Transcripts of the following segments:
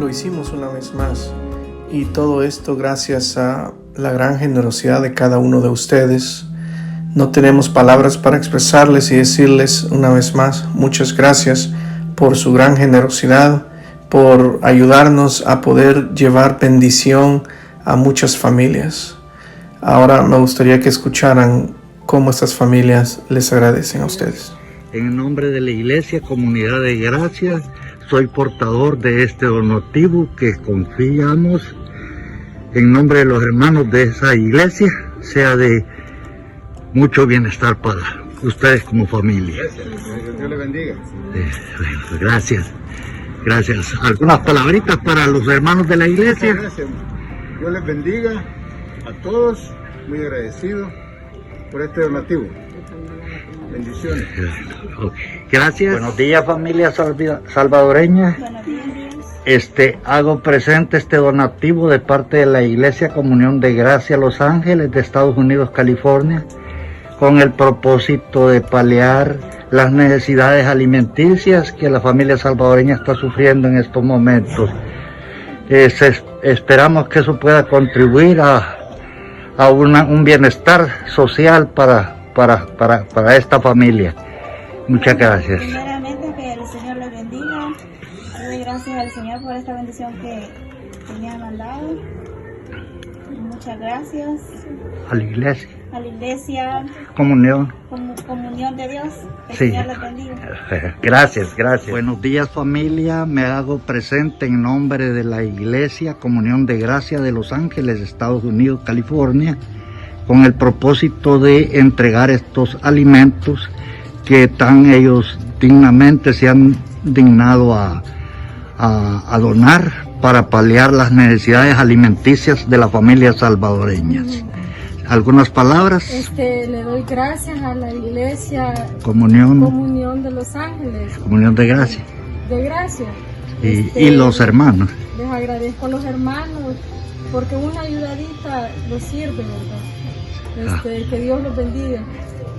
lo hicimos una vez más. Y todo esto gracias a la gran generosidad de cada uno de ustedes. No tenemos palabras para expresarles y decirles una vez más muchas gracias por su gran generosidad, por ayudarnos a poder llevar bendición a muchas familias. Ahora me gustaría que escucharan cómo estas familias les agradecen a ustedes. En nombre de la Iglesia Comunidad de Gracia, soy portador de este donativo que confiamos en nombre de los hermanos de esa iglesia, sea de mucho bienestar para ustedes como familia. Dios le bendiga. Gracias. Gracias. ¿Algunas palabritas para los hermanos de la iglesia? Gracias. Dios les bendiga a todos. Muy agradecido por este donativo. Bendiciones. Gracias. Buenos días, familia salvadoreña. Hago presente este donativo de parte de la Iglesia Comunión de Gracia Los Ángeles de Estados Unidos, California, con el propósito de paliar las necesidades alimenticias que la familia salvadoreña está sufriendo en estos momentos. Esperamos que eso pueda contribuir a un bienestar social para esta familia. Muchas gracias. Primeramente, que el Señor les bendiga. Doy gracias al Señor por esta bendición que me ha mandado. Muchas gracias. A la iglesia. Comunión de Dios. El Sí. Señor les bendiga. Gracias. Buenos días, familia. Me hago presente en nombre de la Iglesia Comunión de Gracia de Los Ángeles, Estados Unidos, California, con el propósito de entregar estos alimentos que tan ellos dignamente se han dignado a donar para paliar las necesidades alimenticias de las familias salvadoreñas. ¿Algunas palabras? Le doy gracias a la Iglesia Comunión de Los Ángeles. Comunión de Gracia. De gracia. Y los hermanos. Les agradezco a los hermanos porque una ayudadita los sirve, ¿verdad? Que Dios los bendiga.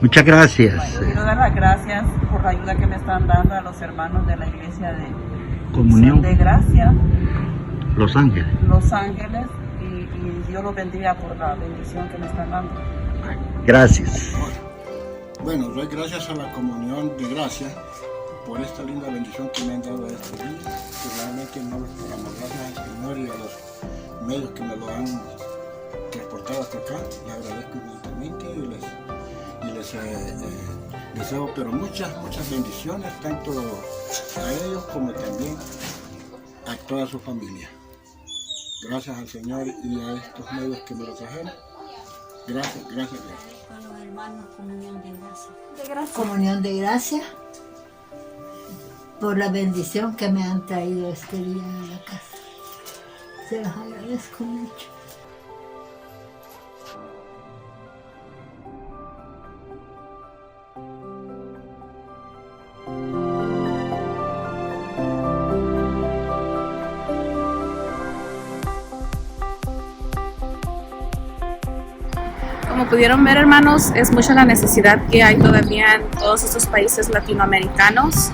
Muchas gracias. Quiero dar las gracias por la ayuda que me están dando a los hermanos de la Iglesia de Comunión de Gracia Los Ángeles. Y Dios los bendiga por la bendición que me están dando. Gracias. Bueno, doy gracias a la Comunión de Gracia por esta linda bendición que me han dado este día, que realmente no lo esperamos. Gracias al Señor y a los medios que me lo han transportado hasta acá. Les agradezco infinitamente y les deseo pero muchas bendiciones, tanto a ellos como también a toda su familia. Gracias al Señor y a estos medios que me lo trajeron. Gracias. A los hermanos Comunión de Gracia. Comunión de Gracia, por la bendición que me han traído este día a la casa. Se los agradezco mucho. Como pudieron ver, hermanos, es mucha la necesidad que hay todavía en todos estos países latinoamericanos.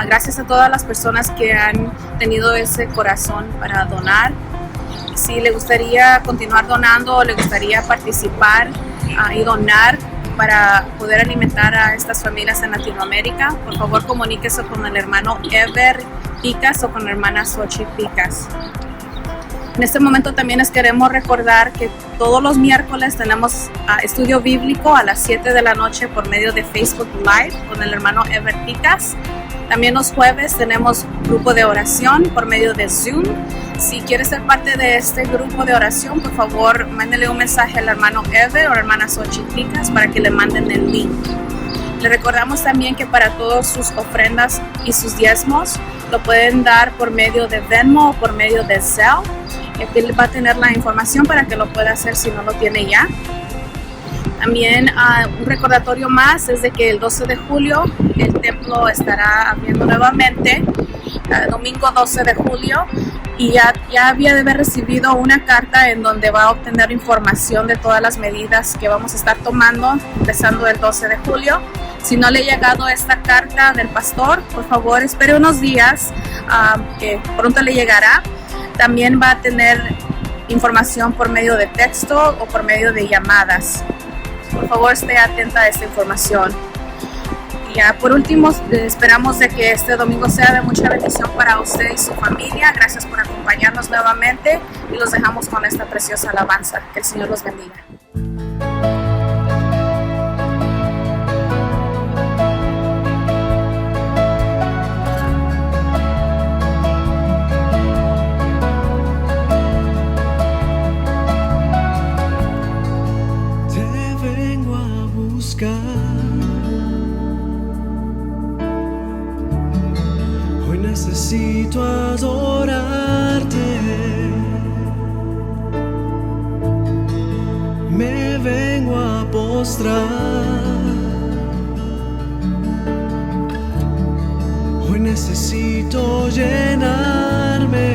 Gracias a todas las personas que han tenido ese corazón para donar. Si le gustaría continuar donando o le gustaría participar y donar para poder alimentar a estas familias en Latinoamérica, por favor comuníquese con el hermano Ever Picas o con la hermana Xochitl Picas. En este momento también les queremos recordar que todos los miércoles tenemos estudio bíblico a las 7 de la noche por medio de Facebook Live con el hermano Ever Picas. También los jueves tenemos grupo de oración por medio de Zoom. Si quieres ser parte de este grupo de oración, por favor, mándele un mensaje al hermano Ever o a la hermana Xochitl Picas para que le manden el link. Le recordamos también que para todas sus ofrendas y sus diezmos lo pueden dar por medio de Venmo o por medio de Zelle. Aquí va a tener la información para que lo pueda hacer si no lo tiene ya. También un recordatorio más es de que el 12 de julio el templo estará abriendo nuevamente, domingo 12 de julio, y ya había de haber recibido una carta en donde va a obtener información de todas las medidas que vamos a estar tomando empezando el 12 de julio. Si no le ha llegado esta carta del pastor, por favor espere unos días, que pronto le llegará. También va a tener información por medio de texto o por medio de llamadas. Por favor, esté atenta a esta información. Y ya por último, esperamos de que este domingo sea de mucha bendición para usted y su familia. Gracias por acompañarnos nuevamente y los dejamos con esta preciosa alabanza. Que el Señor los bendiga. Hoy necesito adorarte, me vengo a postrar. Hoy necesito llenarme,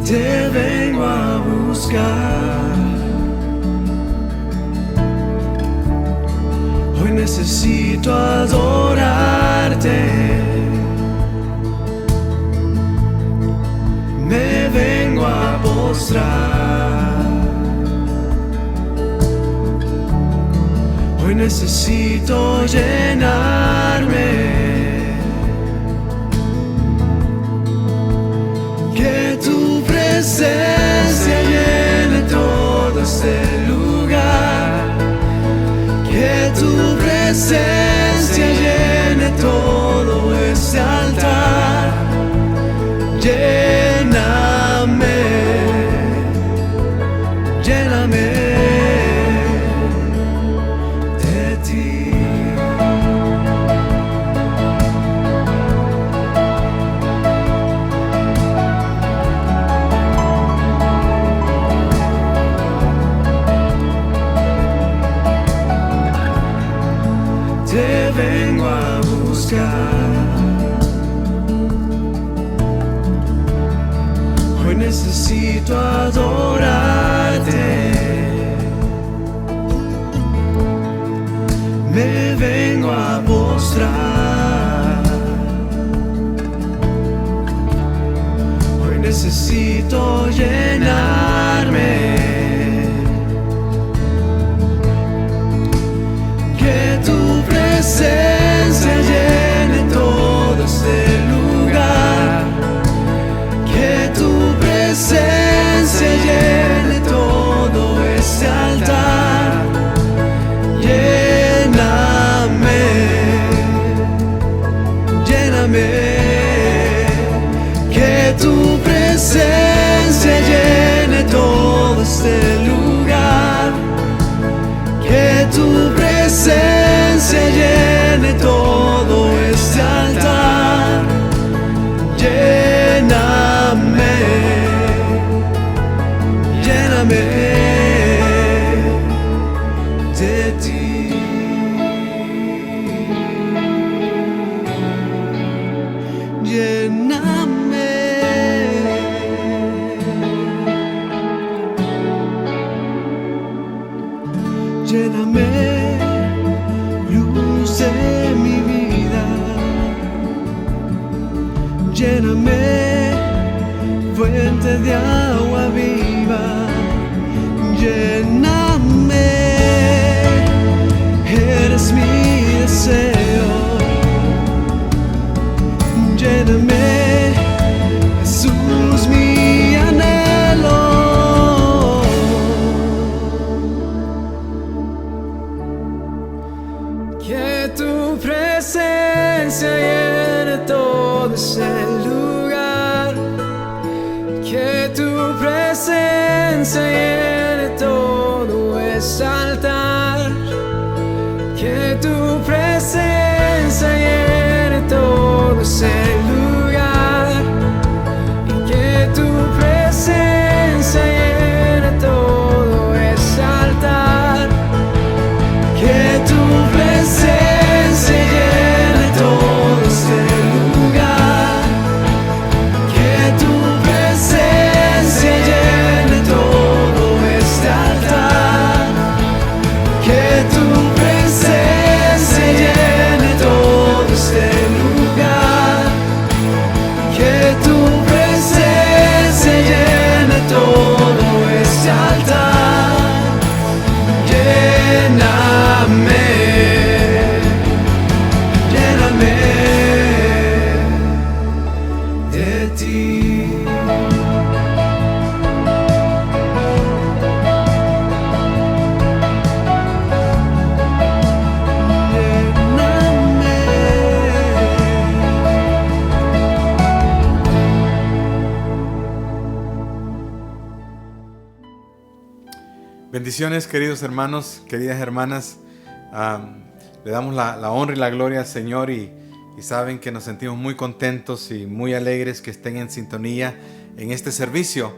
te vengo a buscar. Hoy necesito adorarte, me vengo a postrar. Hoy necesito llenarme, que tu presencia llene todo este lugar. Que tu presencia llene todo este altar. Lléname, lléname de ti. Te vengo a buscar. Hoy necesito adorarte, me vengo a postrar. Hoy necesito llenarme, que tu presencia llene todo este lugar. Que tu presencia llene todo este altar. Lléname, lléname. Que tu presencia llene todo este lugar. Que tu presencia llene todo este altar. Lléname, lléname de ti. Lléname, lléname, luz de mi vida. Lléname, fuente de agua viva. Lléname, eres mi deseo. Lléname, Jesús, mi anhelo. Que tu presencia llene todo ese lugar. Que tu presencia llene todo ese altar. Que tu presencia llene todo ese lugar. Y que tu presencia llene todo ese altar. Que tu presencia llene todo este lugar. Que tu presencia llene todo este altar. Que tu presencia llene todo este lugar. lléname de ti. Bendiciones, queridos hermanos, queridas hermanas. Le damos la honra y la gloria al Señor y saben que nos sentimos muy contentos y muy alegres que estén en sintonía en este servicio.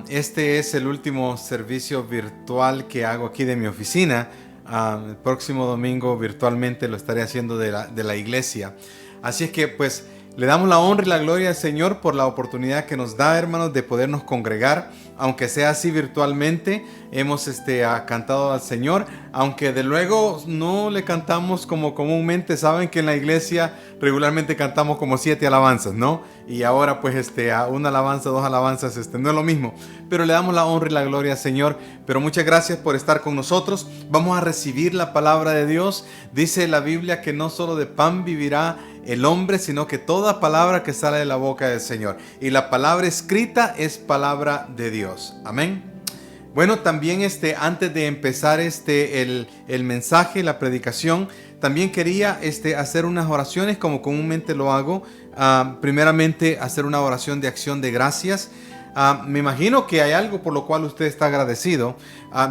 Este es el último servicio virtual que hago aquí de mi oficina. El próximo domingo virtualmente lo estaré haciendo de la iglesia. Así es que pues le damos la honra y la gloria al Señor por la oportunidad que nos da, hermanos, de podernos congregar, aunque sea así virtualmente. Hemos cantado al Señor, aunque de luego no le cantamos como comúnmente. Saben que en la iglesia regularmente cantamos como 7 alabanzas, ¿no? Y ahora pues una alabanza, 2 alabanzas, no es lo mismo. Pero le damos la honra y la gloria al Señor. Pero muchas gracias por estar con nosotros. Vamos a recibir la palabra de Dios. Dice la Biblia que no solo de pan vivirá el hombre, sino que toda palabra que sale de la boca del Señor. Y la palabra escrita es palabra de Dios. Amén. Bueno, también antes de empezar el mensaje, la predicación, también quería hacer unas oraciones como comúnmente lo hago. Primeramente, hacer una oración de acción de gracias. Me imagino que hay algo por lo cual usted está agradecido.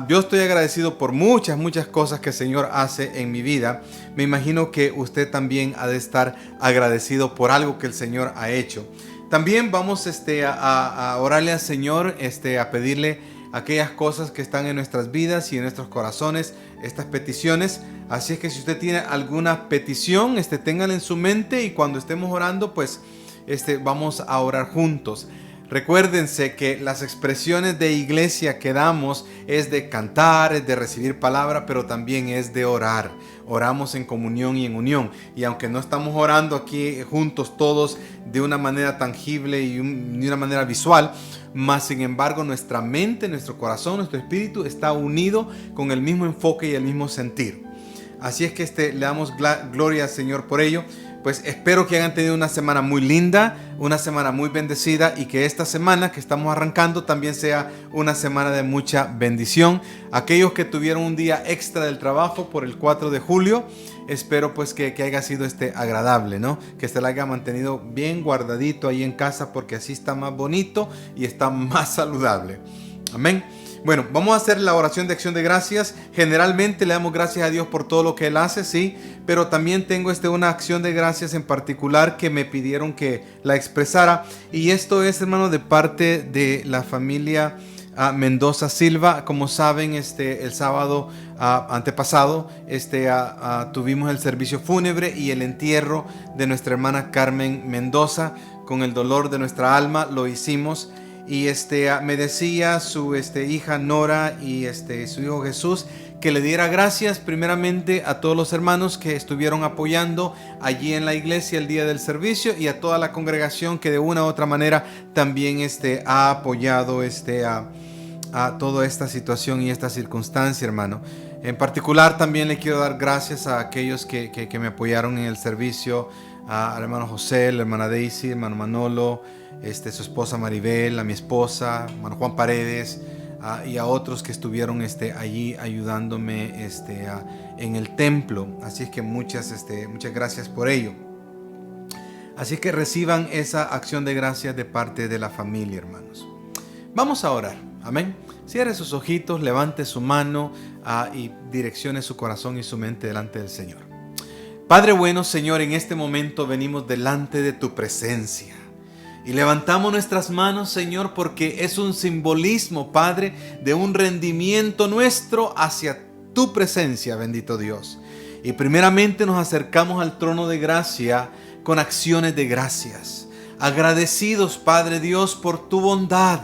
Yo estoy agradecido por muchas cosas que el Señor hace en mi vida. Me imagino que usted también ha de estar agradecido por algo que el Señor ha hecho. También vamos a orarle al Señor, a pedirle aquellas cosas que están en nuestras vidas y en nuestros corazones, estas peticiones. Así es que si usted tiene alguna petición, téngala en su mente, y cuando estemos orando, pues vamos a orar juntos. Recuérdense que las expresiones de iglesia que damos es de cantar, es de recibir palabra, pero también es de orar. Oramos en comunión y en unión. Y aunque no estamos orando aquí juntos todos de una manera tangible y de una manera visual, mas sin embargo nuestra mente, nuestro corazón, nuestro espíritu está unido con el mismo enfoque y el mismo sentir. Así es que le damos gloria al Señor por ello. Pues espero que hayan tenido una semana muy linda, una semana muy bendecida, y que esta semana que estamos arrancando también sea una semana de mucha bendición. Aquellos que tuvieron un día extra del trabajo por el 4 de julio, espero pues que haya sido agradable, ¿no? Que se la haya mantenido bien guardadito ahí en casa, porque así está más bonito y está más saludable. Amén. Bueno, vamos a hacer la oración de acción de gracias. Generalmente le damos gracias a Dios por todo lo que Él hace, sí, pero también tengo una acción de gracias en particular que me pidieron que la expresara, y esto es, hermano, de parte de la familia Mendoza Silva. Como saben, el sábado antepasado tuvimos el servicio fúnebre y el entierro de nuestra hermana Carmen Mendoza. Con el dolor de nuestra alma lo hicimos. Y me decía su hija Nora y su hijo Jesús que le diera gracias primeramente a todos los hermanos que estuvieron apoyando allí en la iglesia el día del servicio, y a toda la congregación que de una u otra manera también ha apoyado a toda esta situación y esta circunstancia, hermano. En particular también le quiero dar gracias a aquellos que me apoyaron en el servicio, al hermano José, la hermana Daisy, el hermano Manolo, su esposa Maribel, a mi esposa, hermano Juan Paredes, y a otros que estuvieron allí ayudándome en el templo. Así es que muchas gracias por ello. Así que reciban esa acción de gracias de parte de la familia, hermanos. Vamos a orar. Amén. Cierre sus ojitos, levante su mano y direccione su corazón y su mente delante del Señor. Padre bueno, Señor, en este momento venimos delante de tu presencia y levantamos nuestras manos, Señor, porque es un simbolismo, Padre, de un rendimiento nuestro hacia tu presencia, bendito Dios. Y primeramente nos acercamos al trono de gracia con acciones de gracias. Agradecidos, Padre Dios, por tu bondad.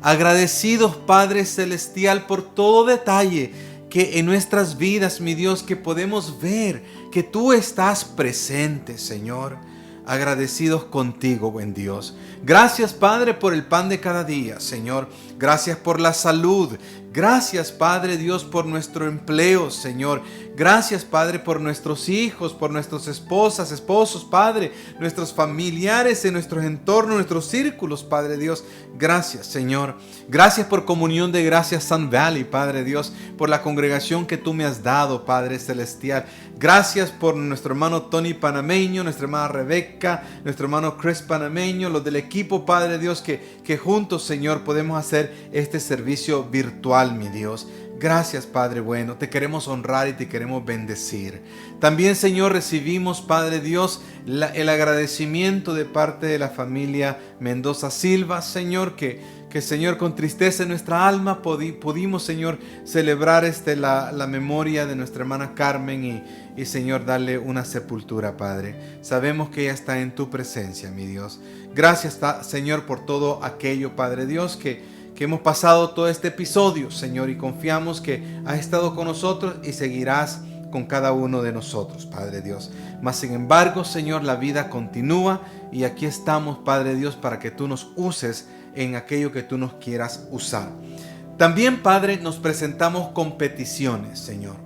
Agradecidos, Padre Celestial, por todo detalle que en nuestras vidas, mi Dios, que podemos ver que tú estás presente, Señor. Agradecidos contigo, buen Dios. Gracias, Padre, por el pan de cada día, Señor. Gracias por la salud. Gracias, Padre Dios, por nuestro empleo, Señor. Gracias, Padre, por nuestros hijos, por nuestras esposas, esposos, Padre, nuestros familiares en nuestros entornos, nuestros círculos, Padre Dios. Gracias, Señor. Gracias por Comunión de Gracia Sun Valley, Padre Dios, por la congregación que tú me has dado, Padre Celestial. Gracias por nuestro hermano Tony panameño, nuestra hermana Rebeca, nuestro hermano Chris panameño, los del equipo, Padre Dios, que juntos, Señor, podemos hacer este servicio virtual, mi Dios. Gracias, Padre bueno, te queremos honrar y te queremos bendecir. También, Señor, recibimos, Padre Dios, el agradecimiento de parte de la familia Mendoza Silva, Señor, que Señor, con tristeza en nuestra alma pudimos, Señor, celebrar la memoria de nuestra hermana Carmen y Señor, darle una sepultura, Padre. Sabemos que ella está en tu presencia, mi Dios. Gracias, Señor, por todo aquello, Padre Dios, que hemos pasado todo este episodio, Señor, y confiamos que has estado con nosotros y seguirás con cada uno de nosotros, Padre Dios. Mas sin embargo, Señor, la vida continúa y aquí estamos, Padre Dios, para que tú nos uses en aquello que tú nos quieras usar. También, Padre, nos presentamos con peticiones, Señor.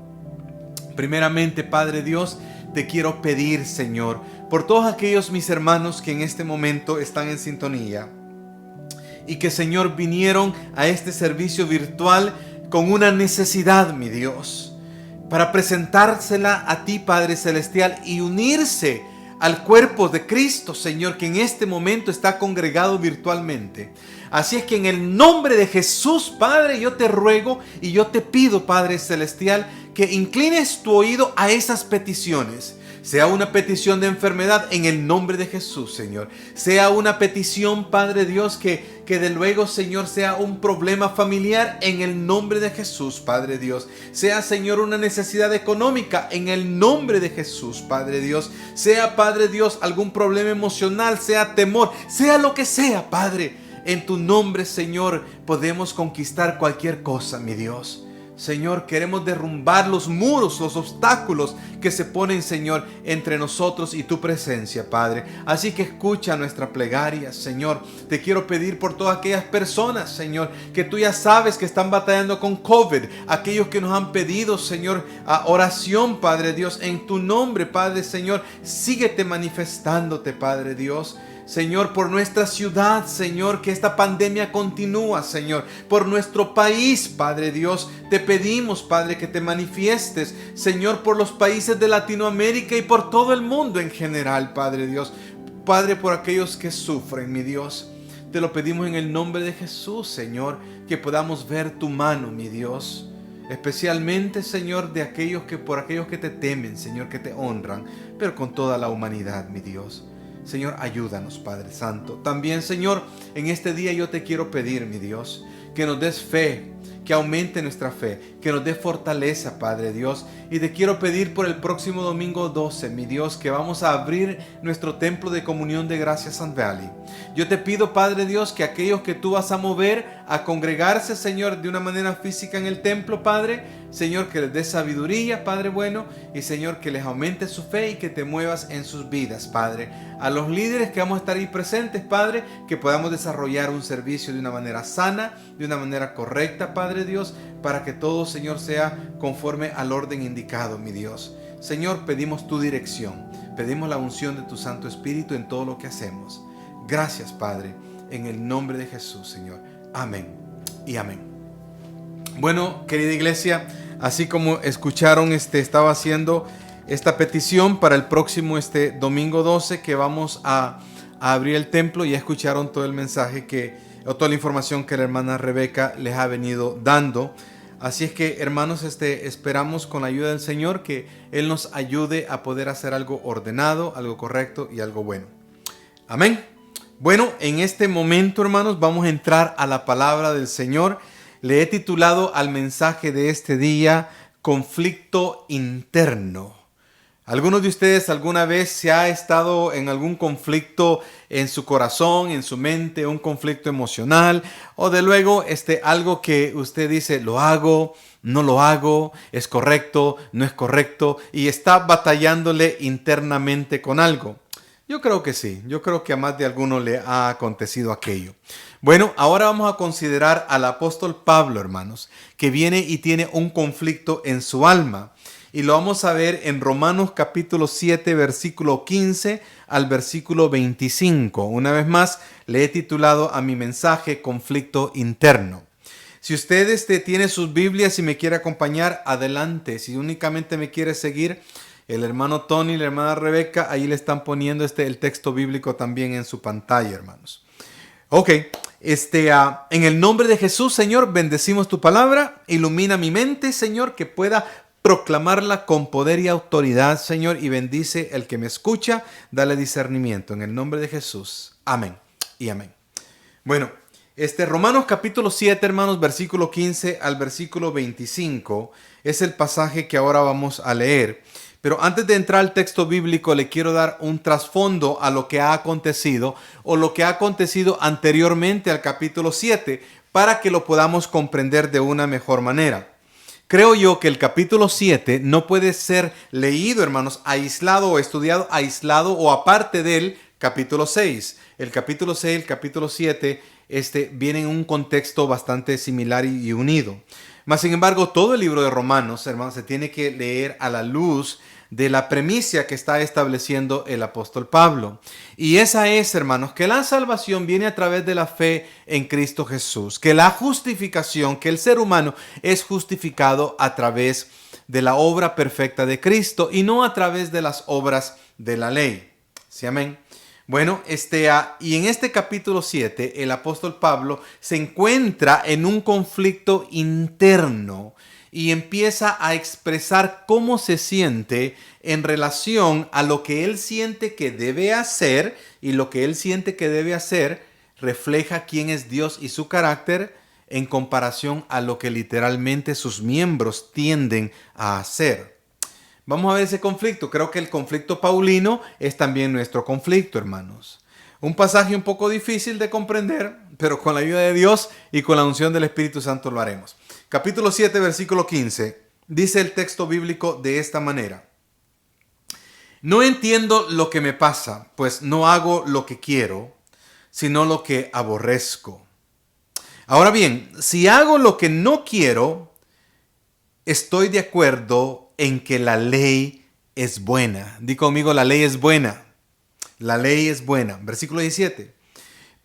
Primeramente, Padre Dios, te quiero pedir, Señor, por todos aquellos mis hermanos que en este momento están en sintonía y que, Señor, vinieron a este servicio virtual con una necesidad, mi Dios, para presentársela a ti, Padre Celestial, y unirse al cuerpo de Cristo, Señor, que en este momento está congregado virtualmente. Así es que en el nombre de Jesús, Padre, yo te ruego y yo te pido, Padre Celestial, que inclines tu oído a esas peticiones. Sea una petición de enfermedad en el nombre de Jesús, Señor. Sea una petición, Padre Dios, que de luego, Señor, sea un problema familiar en el nombre de Jesús, Padre Dios. Sea, Señor, una necesidad económica en el nombre de Jesús, Padre Dios. Sea, Padre Dios, algún problema emocional, sea temor, sea lo que sea, Padre. En tu nombre, Señor, podemos conquistar cualquier cosa, mi Dios. Señor, queremos derrumbar los muros, los obstáculos que se ponen, Señor, entre nosotros y tu presencia, Padre. Así que escucha nuestra plegaria, Señor. Te quiero pedir por todas aquellas personas, Señor, que tú ya sabes que están batallando con COVID. Aquellos que nos han pedido, Señor, oración, Padre Dios, en tu nombre, Padre, Señor. Síguete manifestándote, Padre Dios. Señor, por nuestra ciudad, Señor, que esta pandemia continúa, Señor. Por nuestro país, Padre Dios, te pedimos, Padre, que te manifiestes, Señor, por los países de Latinoamérica y por todo el mundo en general, Padre Dios. Padre, por aquellos que sufren, mi Dios. Te lo pedimos en el nombre de Jesús, Señor, que podamos ver tu mano, mi Dios. Especialmente, Señor, por aquellos que te temen, Señor, que te honran, pero con toda la humanidad, mi Dios. Señor, ayúdanos, Padre Santo. También, Señor, en este día yo te quiero pedir, mi Dios, que nos des fe, que aumente nuestra fe, que nos dé fortaleza, Padre Dios. Y te quiero pedir por el próximo domingo 12, mi Dios, que vamos a abrir nuestro templo de Comunión de Gracia Sun Valley. Yo te pido, Padre Dios, que aquellos que tú vas a mover a congregarse, Señor, de una manera física en el templo, Padre, Señor, que les dé sabiduría, Padre bueno, y Señor, que les aumente su fe y que te muevas en sus vidas, Padre. A los líderes que vamos a estar ahí presentes, Padre, que podamos desarrollar un servicio de una manera sana, de una manera correcta, Padre Dios, para que todo, Señor, sea conforme al orden indicado, mi Dios. Señor, pedimos tu dirección, pedimos la unción de tu Santo Espíritu en todo lo que hacemos. Gracias, Padre, en el nombre de Jesús, Señor. Amén y amén. Bueno, querida iglesia, así como escucharon, estaba haciendo esta petición para el próximo domingo 12 que vamos a abrir el templo. Ya escucharon todo el mensaje o toda la información que la hermana Rebeca les ha venido dando. Así es que, hermanos, esperamos con la ayuda del Señor que Él nos ayude a poder hacer algo ordenado, algo correcto y algo bueno. Amén. Bueno, en este momento, hermanos, vamos a entrar a la palabra del Señor. Le he titulado al mensaje de este día, Conflicto Interno. ¿Algunos de ustedes alguna vez se ha estado en algún conflicto en su corazón, en su mente, un conflicto emocional? O de luego algo que usted dice, lo hago, no lo hago, es correcto, no es correcto, y está batallándole internamente con algo. Yo creo que sí, yo creo que a más de alguno le ha acontecido aquello. Bueno, ahora vamos a considerar al apóstol Pablo, hermanos, que viene y tiene un conflicto en su alma. Y lo vamos a ver en Romanos capítulo 7, versículo 15 al versículo 25. Una vez más, le he titulado a mi mensaje Conflicto Interno. Si usted tiene sus Biblias y me quiere acompañar, adelante. Si únicamente me quiere seguir, el hermano Tony y la hermana Rebeca, ahí le están poniendo el texto bíblico también en su pantalla, hermanos. Ok, en el nombre de Jesús, Señor, bendecimos tu palabra. Ilumina mi mente, Señor, que pueda proclamarla con poder y autoridad, Señor, y bendice el que me escucha. Dale discernimiento en el nombre de Jesús. Amén y amén. Bueno, Romanos capítulo 7, hermanos, versículo 15 al versículo 25, es el pasaje que ahora vamos a leer. Pero antes de entrar al texto bíblico, le quiero dar un trasfondo a lo que ha acontecido o lo que ha acontecido anteriormente al capítulo 7 para que lo podamos comprender de una mejor manera. Creo yo que el capítulo 7 no puede ser leído, hermanos, aislado o estudiado aislado o aparte del capítulo 6. El capítulo 6 y el capítulo 7 vienen en un contexto bastante similar y unido. Mas, sin embargo, todo el libro de Romanos, hermanos, se tiene que leer a la luz de la premisa que está estableciendo el apóstol Pablo. Y esa es, hermanos, que la salvación viene a través de la fe en Cristo Jesús. Que la justificación, que el ser humano es justificado a través de la obra perfecta de Cristo y no a través de las obras de la ley. ¿Sí, amén? Bueno, y en este capítulo 7, el apóstol Pablo se encuentra en un conflicto interno y empieza a expresar cómo se siente en relación a lo que él siente que debe hacer, y lo que él siente que debe hacer refleja quién es Dios y su carácter en comparación a lo que literalmente sus miembros tienden a hacer. Vamos a ver ese conflicto. Creo que el conflicto paulino es también nuestro conflicto, hermanos. Un pasaje un poco difícil de comprender, pero con la ayuda de Dios y con la unción del Espíritu Santo lo haremos. Capítulo 7, versículo 15. Dice el texto bíblico de esta manera. No entiendo lo que me pasa, pues no hago lo que quiero, sino lo que aborrezco. Ahora bien, si hago lo que no quiero, estoy de acuerdo en que la ley es buena. Di conmigo, la ley es buena. La ley es buena. Versículo 17.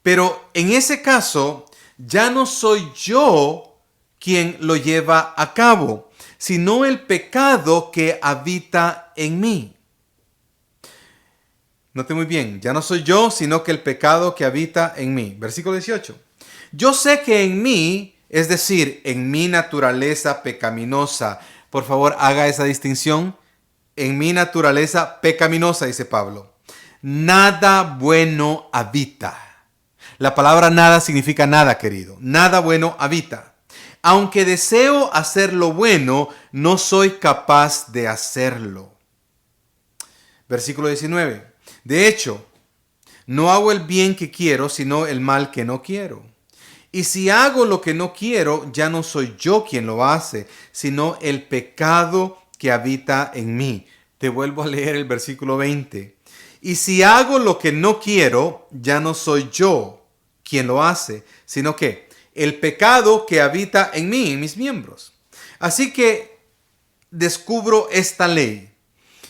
Pero en ese caso, ya no soy yo quien lo lleva a cabo, sino el pecado que habita en mí. Note muy bien, ya no soy yo, sino que el pecado que habita en mí. Versículo 18. Yo sé que en mí, es decir, en mi naturaleza pecaminosa. Por favor, haga esa distinción. En mi naturaleza pecaminosa, dice Pablo, nada bueno habita. La palabra nada significa nada, querido. Nada bueno habita. Aunque deseo hacer lo bueno, no soy capaz de hacerlo. Versículo 19. De hecho, no hago el bien que quiero, sino el mal que no quiero. Y si hago lo que no quiero, ya no soy yo quien lo hace, sino el pecado que habita en mí. Te vuelvo a leer el versículo 20. Y si hago lo que no quiero, ya no soy yo quien lo hace, sino que el pecado que habita en mí, en mis miembros. Así que descubro esta ley,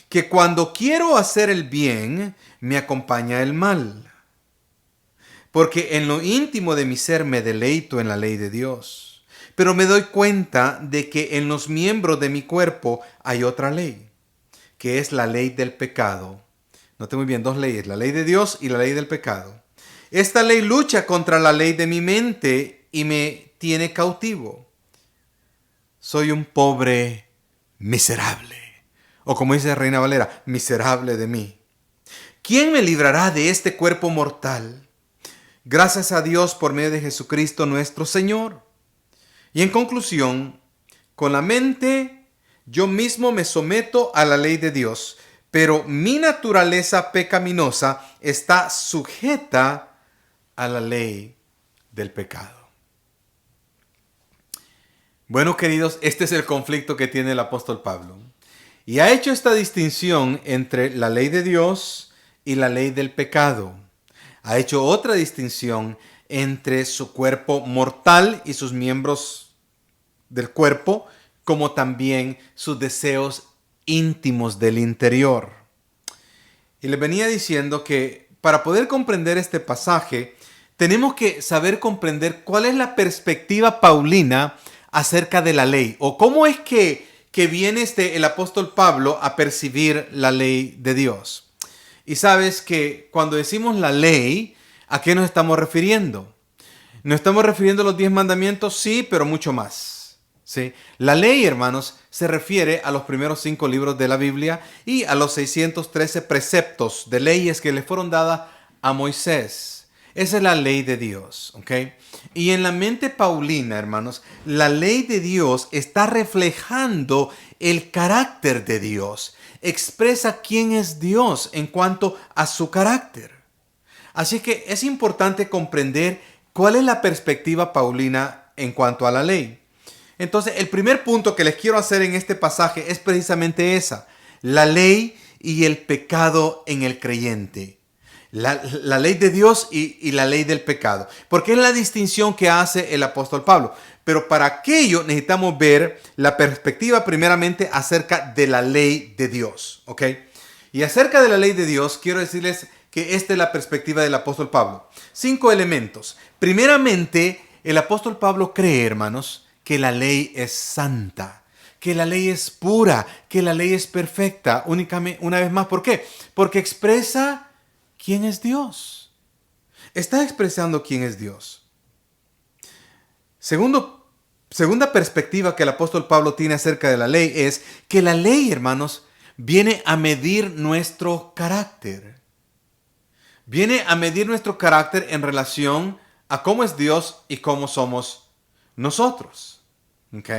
que cuando quiero hacer el bien, me acompaña el mal. Porque en lo íntimo de mi ser me deleito en la ley de Dios. Pero me doy cuenta de que en los miembros de mi cuerpo hay otra ley, que es la ley del pecado. Note muy bien, dos leyes, la ley de Dios y la ley del pecado. Esta ley lucha contra la ley de mi mente y me tiene cautivo. Soy un pobre miserable. O como dice Reina Valera, miserable de mí. ¿Quién me librará de este cuerpo mortal? Gracias a Dios por medio de Jesucristo nuestro Señor. Y en conclusión, con la mente yo mismo me someto a la ley de Dios, pero mi naturaleza pecaminosa está sujeta a la ley del pecado. Bueno, queridos, este es el conflicto que tiene el apóstol Pablo. Y ha hecho esta distinción entre la ley de Dios y la ley del pecado. Ha hecho otra distinción entre su cuerpo mortal y sus miembros del cuerpo, como también sus deseos íntimos del interior. Y les venía diciendo que para poder comprender este pasaje, tenemos que saber comprender cuál es la perspectiva paulina acerca de la ley, o cómo es que viene el apóstol Pablo a percibir la ley de Dios. Y sabes que cuando decimos la ley, ¿a qué nos estamos refiriendo? ¿Nos estamos refiriendo a los 10 mandamientos? Sí, pero mucho más. ¿Sí? La ley, hermanos, se refiere a los primeros 5 libros de la Biblia y a los 613 preceptos de leyes que le fueron dadas a Moisés. Esa es la ley de Dios, ¿ok? Y en la mente paulina, hermanos, la ley de Dios está reflejando el carácter de Dios. Expresa quién es Dios en cuanto a su carácter. Así que es importante comprender cuál es la perspectiva paulina en cuanto a la ley. Entonces, el primer punto que les quiero hacer en este pasaje es precisamente esa: la ley y el pecado en el creyente. La ley de Dios y la ley del pecado. Porque es la distinción que hace el apóstol Pablo. Pero para aquello necesitamos ver la perspectiva primeramente acerca de la ley de Dios. ¿Ok? Y acerca de la ley de Dios, quiero decirles que esta es la perspectiva del apóstol Pablo. 5 elementos. Primeramente, el apóstol Pablo cree, hermanos, que la ley es santa, que la ley es pura, que la ley es perfecta. Únicamente, una vez más, ¿por qué? Porque expresa quién es Dios. Está expresando quién es Dios. Segunda perspectiva que el apóstol Pablo tiene acerca de la ley es que la ley, hermanos, viene a medir nuestro carácter. Viene a medir nuestro carácter en relación a cómo es Dios y cómo somos nosotros. ¿Ok?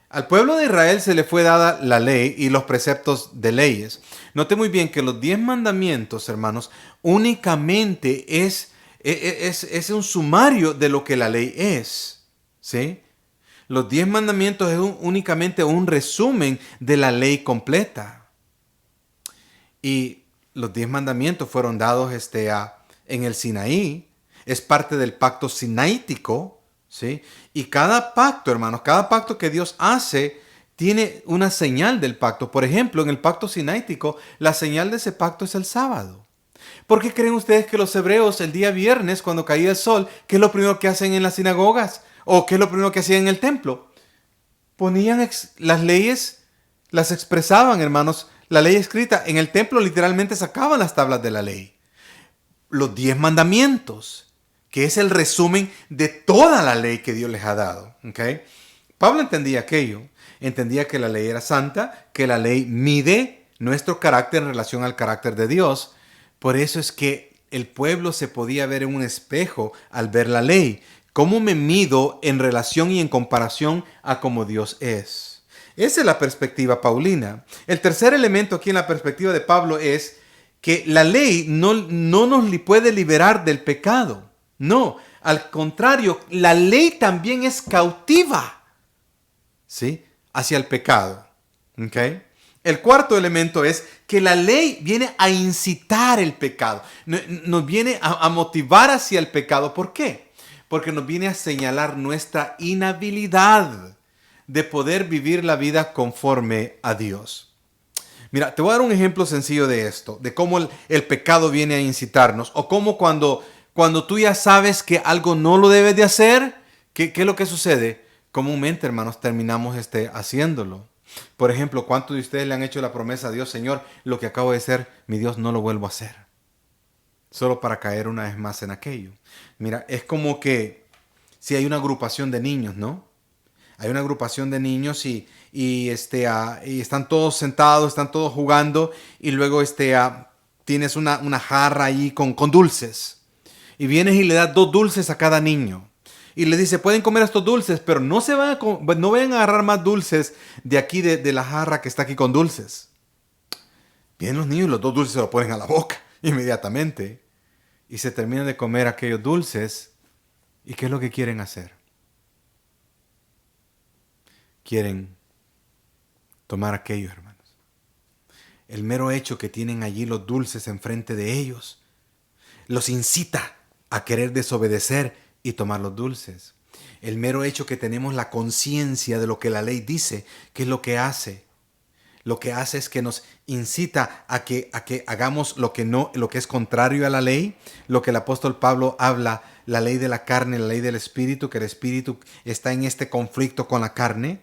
Al pueblo de Israel se le fue dada la ley y los preceptos de leyes. Note muy bien que los 10 mandamientos, hermanos, únicamente es un sumario de lo que la ley es. ¿Sí? Los 10 mandamientos es únicamente un resumen de la ley completa. Y los 10 mandamientos fueron dados en el Sinaí. Es parte del pacto sinaítico. ¿Sí? Y cada pacto, hermanos, cada pacto que Dios hace tiene una señal del pacto. Por ejemplo, en el pacto sinaítico, la señal de ese pacto es el sábado. ¿Por qué creen ustedes que los hebreos el día viernes, cuando caía el sol, qué es lo primero que hacen en las sinagogas? ¿O qué es lo primero que hacían en el templo? Ponían las leyes, las expresaban, hermanos, la ley escrita. En el templo literalmente sacaban las tablas de la ley. Los 10 mandamientos, que es el resumen de toda la ley que Dios les ha dado. ¿Okay? Pablo entendía aquello. Entendía que la ley era santa, que la ley mide nuestro carácter en relación al carácter de Dios. Por eso es que el pueblo se podía ver en un espejo al ver la ley. ¿Cómo me mido en relación y en comparación a cómo Dios es? Esa es la perspectiva paulina. El tercer elemento aquí en la perspectiva de Pablo es que la ley no nos puede liberar del pecado. No, al contrario, la ley también es cautiva, ¿sí? Hacia el pecado. ¿Okay? El cuarto elemento es que la ley viene a incitar el pecado, nos viene a motivar hacia el pecado. ¿Por qué? Porque nos viene a señalar nuestra inhabilidad de poder vivir la vida conforme a Dios. Mira, te voy a dar un ejemplo sencillo de esto, de cómo el pecado viene a incitarnos, o cómo cuando tú ya sabes que algo no lo debes de hacer, ¿qué es lo que sucede? Comúnmente, hermanos, terminamos haciéndolo. Por ejemplo, ¿cuántos de ustedes le han hecho la promesa a Dios? Señor, lo que acabo de hacer, mi Dios, no lo vuelvo a hacer. Solo para caer una vez más en aquello. Mira, es como que si hay una agrupación de niños, ¿no? Hay una agrupación de niños y están todos sentados, están todos jugando, y luego tienes una jarra ahí con dulces. Y vienes y le das 2 dulces a cada niño. Y le dice, pueden comer estos dulces, pero no vayan a agarrar más dulces de aquí, de la jarra que está aquí con dulces. Vienen los niños y los 2 dulces se los ponen a la boca inmediatamente. Y se terminan de comer aquellos dulces. ¿Y qué es lo que quieren hacer? Quieren tomar aquello, hermanos. el mero hecho que tienen allí los dulces enfrente de ellos, los incita a querer desobedecer y tomar los dulces. El mero hecho que tenemos la conciencia de lo que la ley dice, ¿qué es lo que hace? Lo que hace es que nos incita a que hagamos lo que es contrario a la ley, lo que el apóstol Pablo habla, la ley de la carne, la ley del espíritu, que el espíritu está en este conflicto con la carne,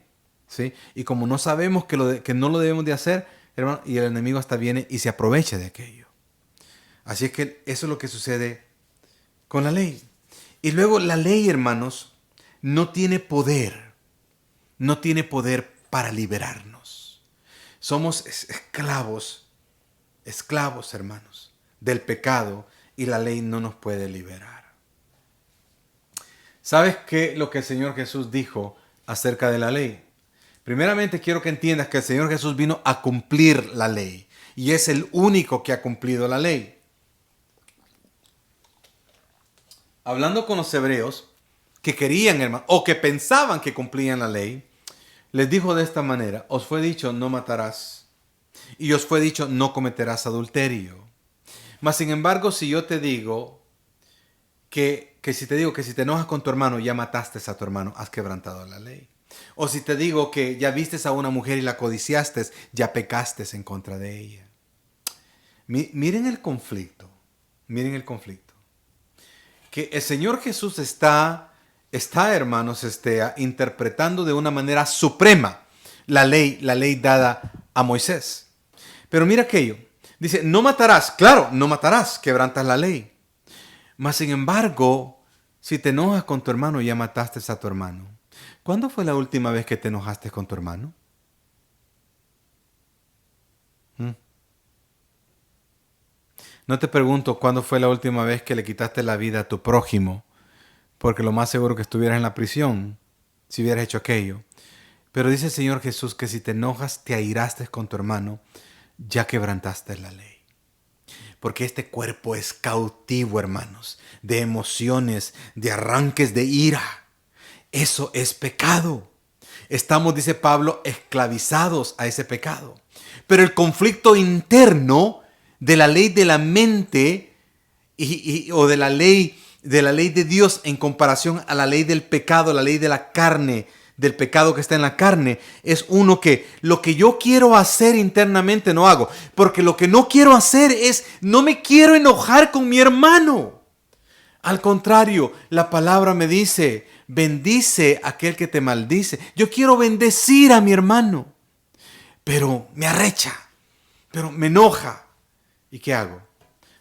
¿sí? Y como no sabemos que no lo debemos de hacer, hermano, y el enemigo hasta viene y se aprovecha de aquello. Así es que eso es lo que sucede con la ley. Y luego la ley, hermanos, no tiene poder para liberarnos. Somos esclavos, hermanos, del pecado, y la ley no nos puede liberar. ¿Sabes qué lo que el Señor Jesús dijo acerca de la ley? Primeramente quiero que entiendas que el Señor Jesús vino a cumplir la ley, y es el único que ha cumplido la ley. Hablando con los hebreos que querían, hermano, o que pensaban que cumplían la ley, les dijo de esta manera: os fue dicho no matarás, y os fue dicho no cometerás adulterio. Mas sin embargo, si yo te digo que si te enojas con tu hermano, ya mataste a tu hermano, has quebrantado la ley. O si te digo que ya vistes a una mujer y la codiciaste, ya pecaste en contra de ella. Miren el conflicto. Que el Señor Jesús está, hermanos, interpretando de una manera suprema la ley dada a Moisés. Pero mira aquello. Dice, no matarás. Claro, no matarás, quebrantas la ley. Mas sin embargo, si te enojas con tu hermano, ya mataste a tu hermano. ¿Cuándo fue la última vez que te enojaste con tu hermano? No te pregunto cuándo fue la última vez que le quitaste la vida a tu prójimo, porque lo más seguro que estuvieras en la prisión si hubieras hecho aquello. Pero dice el Señor Jesús que si te enojas, te airaste con tu hermano, ya quebrantaste la ley. Porque este cuerpo es cautivo, hermanos, de emociones, de arranques de ira. Eso es pecado. Estamos, dice Pablo, esclavizados a ese pecado. Pero el conflicto interno de la ley de la mente o de la ley de Dios en comparación a la ley del pecado, la ley de la carne, del pecado que está en la carne, es uno que lo que yo quiero hacer internamente no hago. Porque lo que no quiero hacer es, no me quiero enojar con mi hermano. Al contrario, la palabra me dice, bendice a aquel que te maldice. Yo quiero bendecir a mi hermano, pero me arrecha, pero me enoja. ¿Y qué hago?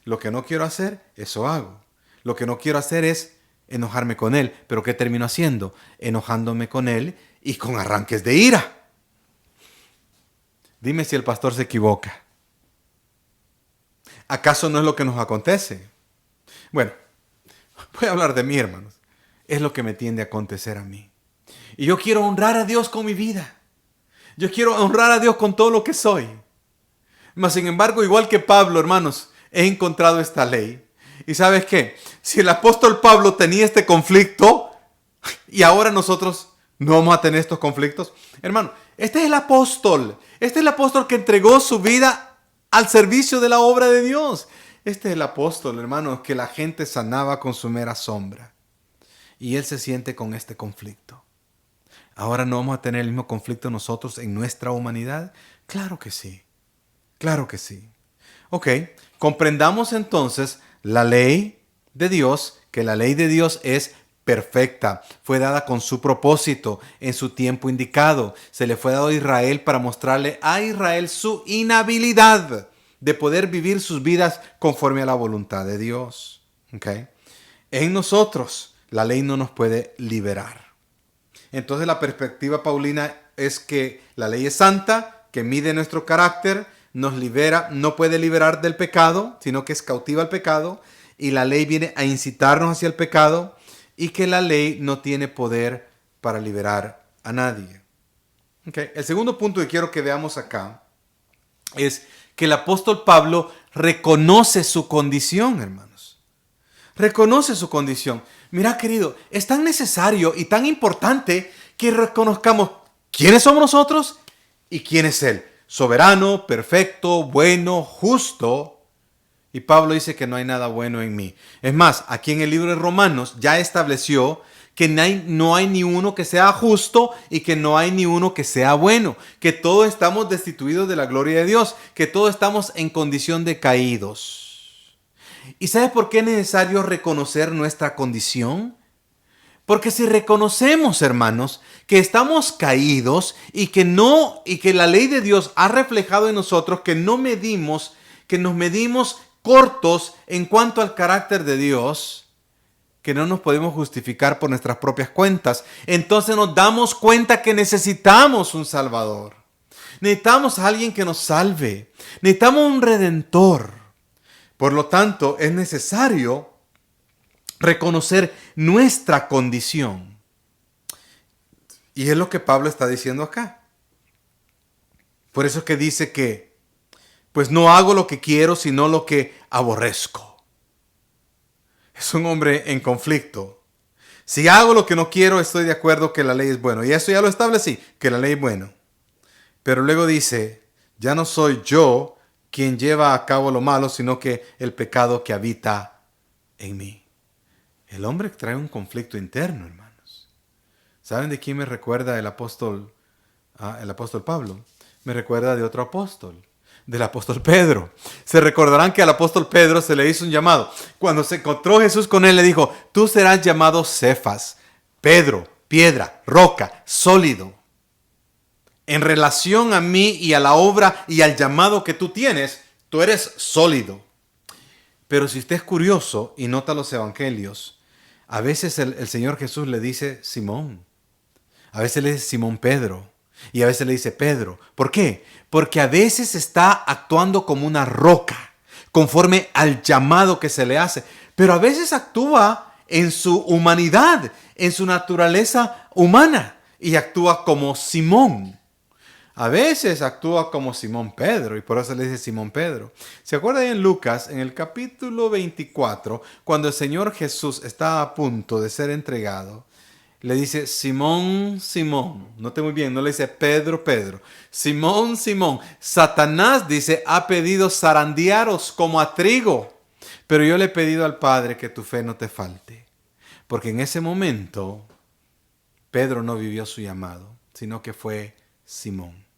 Lo que no quiero hacer, eso hago. Lo que no quiero hacer es enojarme con él. ¿Pero qué termino haciendo? Enojándome con él y con arranques de ira. Dime si el pastor se equivoca. ¿Acaso no es lo que nos acontece? Bueno, voy a hablar de mí, hermanos. Es lo que me tiende a acontecer a mí. Y yo quiero honrar a Dios con mi vida. Yo quiero honrar a Dios con todo lo que soy. Mas sin embargo, igual que Pablo, hermanos, he encontrado esta ley. ¿Y sabes qué? Si el apóstol Pablo tenía este conflicto y ahora nosotros no vamos a tener estos conflictos. Hermano, este es el apóstol. Este es el apóstol que entregó su vida al servicio de la obra de Dios. Este es el apóstol, hermano, que la gente sanaba con su mera sombra. Y él se siente con este conflicto. ¿Ahora no vamos a tener el mismo conflicto nosotros en nuestra humanidad? Claro que sí. Claro que sí. Ok, comprendamos entonces la ley de Dios, que la ley de Dios es perfecta. Fue dada con su propósito en su tiempo indicado. Se le fue dado a Israel para mostrarle a Israel su inhabilidad de poder vivir sus vidas conforme a la voluntad de Dios. Ok, en nosotros la ley no nos puede liberar. Entonces la perspectiva paulina es que la ley es santa, que mide nuestro carácter, nos libera, no puede liberar del pecado, sino que es cautiva al pecado, y la ley viene a incitarnos hacia el pecado, y que la ley no tiene poder para liberar a nadie. Okay. El segundo punto que quiero que veamos acá es que el apóstol Pablo reconoce su condición, hermanos. Reconoce su condición. Mira, querido, es tan necesario y tan importante que reconozcamos quiénes somos nosotros y quién es Él. soberano, perfecto, bueno, justo. Y Pablo dice que no hay nada bueno en mí. Es más, aquí en el libro de Romanos ya estableció que no hay ni uno que sea justo y que no hay ni uno que sea bueno, que todos estamos destituidos de la gloria de Dios, que todos estamos en condición de caídos. ¿Y sabes por qué es necesario reconocer nuestra condición? Porque si reconocemos, hermanos, que estamos caídos y que la ley de Dios ha reflejado en nosotros que nos medimos cortos en cuanto al carácter de Dios, que no nos podemos justificar por nuestras propias cuentas, entonces nos damos cuenta que necesitamos un Salvador. Necesitamos a alguien que nos salve. Necesitamos un Redentor. Por lo tanto, es necesario reconocer nuestra condición. Y es lo que Pablo está diciendo acá. Por eso es que dice que, pues no hago lo que quiero, sino lo que aborrezco. Es un hombre en conflicto. Si hago lo que no quiero, estoy de acuerdo que la ley es buena. Y eso ya lo establecí, que la ley es buena. Pero luego dice, ya no soy yo quien lleva a cabo lo malo, sino que el pecado que habita en mí. El hombre trae un conflicto interno, hermanos. ¿Saben de quién me recuerda el apóstol Pablo? Me recuerda de otro apóstol, del apóstol Pedro. Se recordarán que al apóstol Pedro se le hizo un llamado. Cuando se encontró Jesús con él, le dijo, tú serás llamado Cefas, Pedro, piedra, roca, sólido. En relación a mí y a la obra y al llamado que tú tienes, tú eres sólido. Pero si usted es curioso y nota los evangelios, a veces el Señor Jesús le dice Simón, a veces le dice Simón Pedro y a veces le dice Pedro. ¿Por qué? Porque a veces está actuando como una roca, conforme al llamado que se le hace, pero a veces actúa en su humanidad, en su naturaleza humana y actúa como Simón. A veces actúa como Simón Pedro y por eso le dice Simón Pedro. ¿Se acuerdan en Lucas, en el capítulo 24, cuando el Señor Jesús está a punto de ser entregado? Le dice Simón, Simón. Note muy bien, no le dice Pedro, Pedro. Simón, Simón. Satanás, dice, ha pedido zarandearos como a trigo. Pero yo le he pedido al Padre que tu fe no te falte. Porque en ese momento, Pedro no vivió su llamado, sino que fue Simón.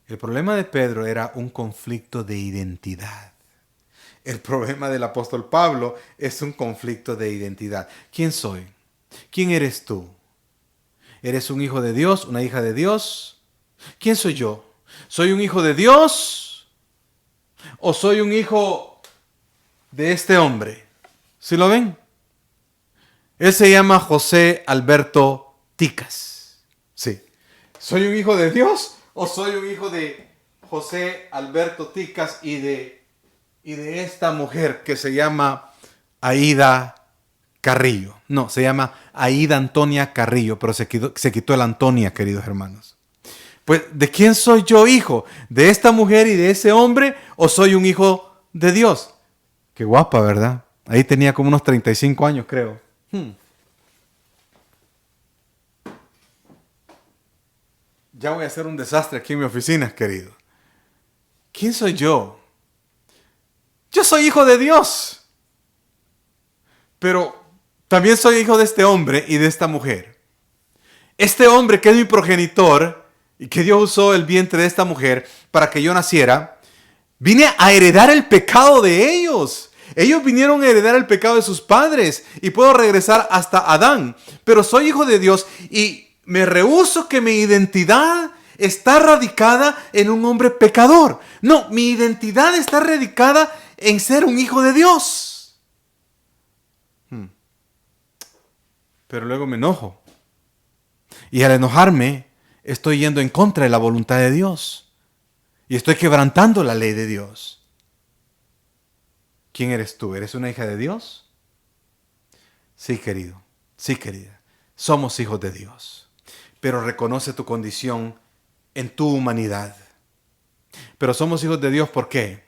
El problema de Pedro era un conflicto de identidad. El problema del apóstol Pablo es un conflicto de identidad. ¿Quién soy? ¿Quién eres tú? ¿Eres un hijo de Dios? ¿Una hija de Dios? ¿Quién soy yo? ¿Soy un hijo de Dios? ¿O soy un hijo de este hombre? ¿Sí lo ven? Él se llama José Alberto Ticas. Sí. ¿Soy un hijo de Dios? ¿O soy un hijo de José Alberto Ticas y de esta mujer que se llama Aida Carrillo? No, se llama Aida Antonia Carrillo, pero se quitó el Antonia, queridos hermanos. Pues, ¿de quién soy yo hijo? ¿De esta mujer y de ese hombre? ¿O soy un hijo de Dios? Qué guapa, ¿verdad? Ahí tenía como unos 35 años, creo. Ya voy a hacer un desastre aquí en mi oficina, querido. ¿Quién soy yo? Yo soy hijo de Dios. Pero también soy hijo de este hombre y de esta mujer. Este hombre que es mi progenitor y que Dios usó el vientre de esta mujer para que yo naciera, vine a heredar el pecado de ellos. Ellos vinieron a heredar el pecado de sus padres y puedo regresar hasta Adán. Pero soy hijo de Dios y me rehúso que mi identidad está radicada en un hombre pecador. No, mi identidad está radicada en ser un hijo de Dios. Pero luego me enojo. Y al enojarme, estoy yendo en contra de la voluntad de Dios. Y estoy quebrantando la ley de Dios. ¿Quién eres tú? ¿Eres una hija de Dios? Sí, querido. Sí, querida. Somos hijos de Dios. Pero reconoce tu condición en tu humanidad. Pero somos hijos de Dios, ¿por qué?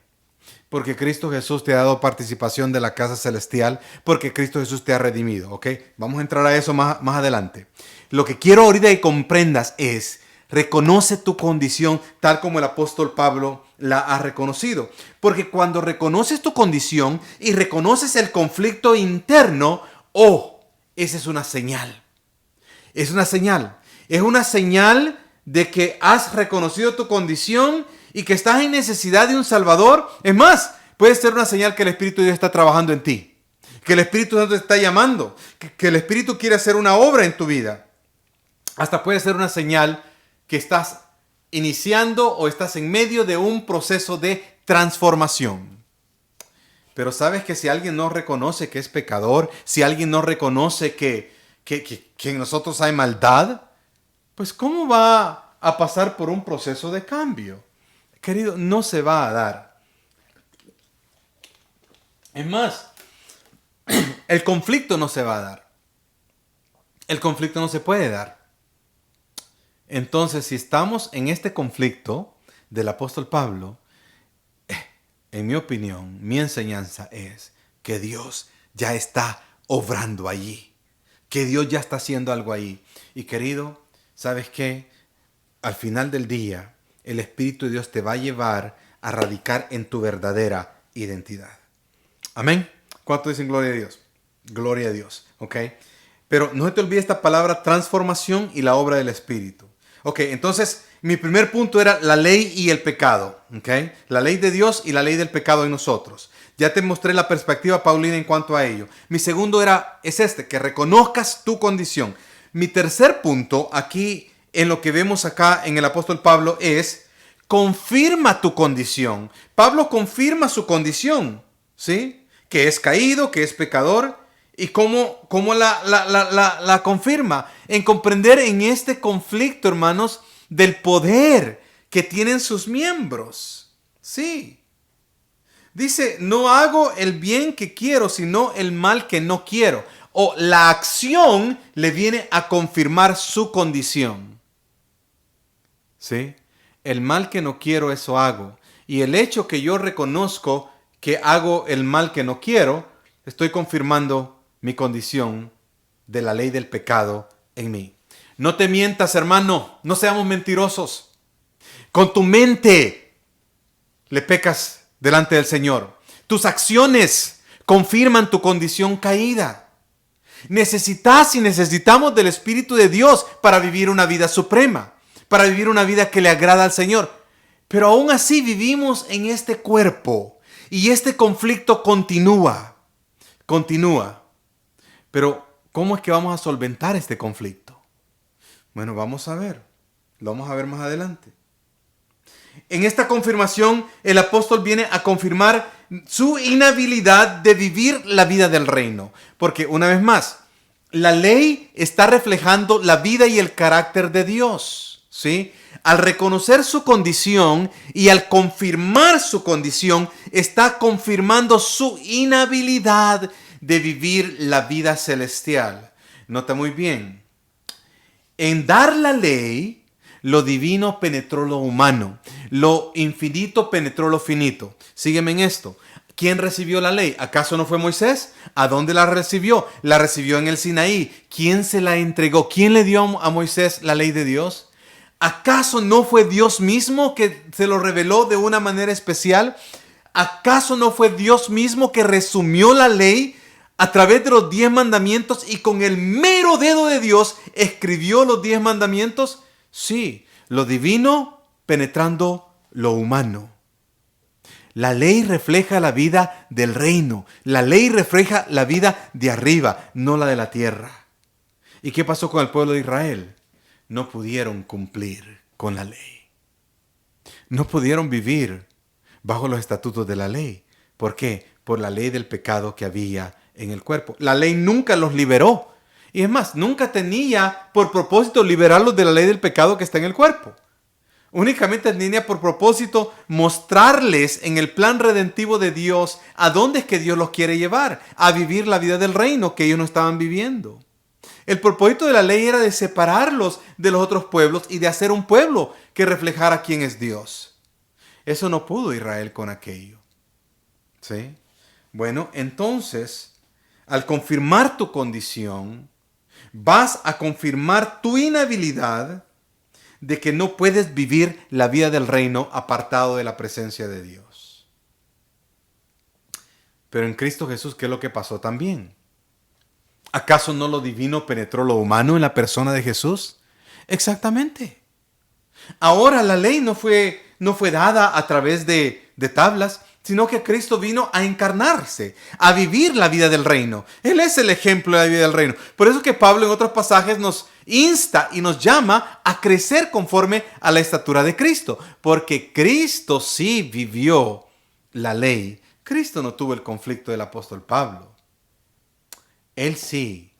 Porque Cristo Jesús te ha dado participación de la casa celestial, porque Cristo Jesús te ha redimido, ¿ok? Vamos a entrar a eso más adelante. Lo que quiero ahorita que comprendas es, Reconoce tu condición tal como el apóstol Pablo la ha reconocido. Porque cuando reconoces tu condición y reconoces el conflicto interno, esa es una señal. Es una señal. Es una señal de que has reconocido tu condición y que estás en necesidad de un Salvador. Es más, puede ser una señal que el Espíritu de Dios está trabajando en ti. Que el Espíritu Santo te está llamando. Que el Espíritu quiere hacer una obra en tu vida. Hasta puede ser una señal que estás iniciando o estás en medio de un proceso de transformación. Pero sabes que si alguien no reconoce que es pecador, si alguien no reconoce que en nosotros hay maldad, pues ¿cómo va a pasar por un proceso de cambio? Querido, no se va a dar. Es más, el conflicto no se va a dar. El conflicto no se puede dar. Entonces, si estamos en este conflicto del apóstol Pablo, en mi opinión, mi enseñanza es que Dios ya está obrando allí. Que Dios ya está haciendo algo ahí. Y querido, ¿sabes qué? Al final del día, el Espíritu de Dios te va a llevar a radicar en tu verdadera identidad. Amén. ¿Cuánto dicen gloria a Dios? Gloria a Dios. ¿Ok? Pero no te olvides esta palabra transformación y la obra del Espíritu. Ok, entonces mi primer punto era la ley y el pecado. ¿Ok? La ley de Dios y la ley del pecado en nosotros. Ya te mostré la perspectiva paulina en cuanto a ello. Mi segundo es que reconozcas tu condición. Mi tercer punto aquí en lo que vemos acá en el apóstol Pablo es confirma tu condición. Pablo confirma su condición, ¿sí? Que es caído, que es pecador. ¿Y cómo la confirma? En comprender en este conflicto, hermanos, del poder que tienen sus miembros. Sí. Dice, no hago el bien que quiero, sino el mal que no quiero. O la acción le viene a confirmar su condición. ¿Sí? El mal que no quiero, eso hago. Y el hecho que yo reconozco que hago el mal que no quiero, estoy confirmando mi condición de la ley del pecado en mí. No te mientas, hermano. No seamos mentirosos. Con tu mente le pecas delante del Señor. Tus acciones confirman tu condición caída. Necesitamos del Espíritu de Dios para vivir una vida suprema, para vivir una vida que le agrada al Señor. Pero aún así vivimos en este cuerpo y este conflicto continúa. Pero, ¿cómo es que vamos a solventar este conflicto? Bueno, vamos a ver. Lo vamos a ver más adelante. En esta confirmación, el apóstol viene a confirmar su inhabilidad de vivir la vida del reino. Porque, una vez más, la ley está reflejando la vida y el carácter de Dios, ¿sí? Al reconocer su condición y al confirmar su condición, está confirmando su inhabilidad de vivir la vida celestial. Nota muy bien. En dar la ley, lo divino penetró lo humano. Lo infinito penetró lo finito. Sígueme en esto. ¿Quién recibió la ley? ¿Acaso no fue Moisés? ¿A dónde la recibió? La recibió en el Sinaí. ¿Quién se la entregó? ¿Quién le dio a Moisés la ley de Dios? ¿Acaso no fue Dios mismo que se lo reveló de una manera especial? ¿Acaso no fue Dios mismo que resumió la ley a través de los 10 mandamientos y con el mero dedo de Dios escribió los 10 mandamientos? Sí, lo divino penetrando lo humano. La ley refleja la vida del reino. La ley refleja la vida de arriba, no la de la tierra. ¿Y qué pasó con el pueblo de Israel? No pudieron cumplir con la ley. No pudieron vivir bajo los estatutos de la ley. ¿Por qué? Por la ley del pecado que había en el cuerpo. La ley nunca los liberó. Y es más, nunca tenía por propósito liberarlos de la ley del pecado que está en el cuerpo. Únicamente tenía por propósito mostrarles en el plan redentivo de Dios a dónde es que Dios los quiere llevar, a vivir la vida del reino que ellos no estaban viviendo. El propósito de la ley era de separarlos de los otros pueblos y de hacer un pueblo que reflejara quién es Dios. Eso no pudo Israel con aquello. ¿Sí? Bueno, entonces, al confirmar tu condición, vas a confirmar tu inhabilidad de que no puedes vivir la vida del reino apartado de la presencia de Dios. Pero en Cristo Jesús, ¿qué es lo que pasó también? ¿Acaso no lo divino penetró lo humano en la persona de Jesús? Exactamente. Ahora la ley no fue dada a través de tablas, sino que Cristo vino a encarnarse, a vivir la vida del reino. Él es el ejemplo de la vida del reino. Por eso que Pablo en otros pasajes nos insta y nos llama a crecer conforme a la estatura de Cristo. Porque Cristo sí vivió la ley. Cristo no tuvo el conflicto del apóstol Pablo. Él sí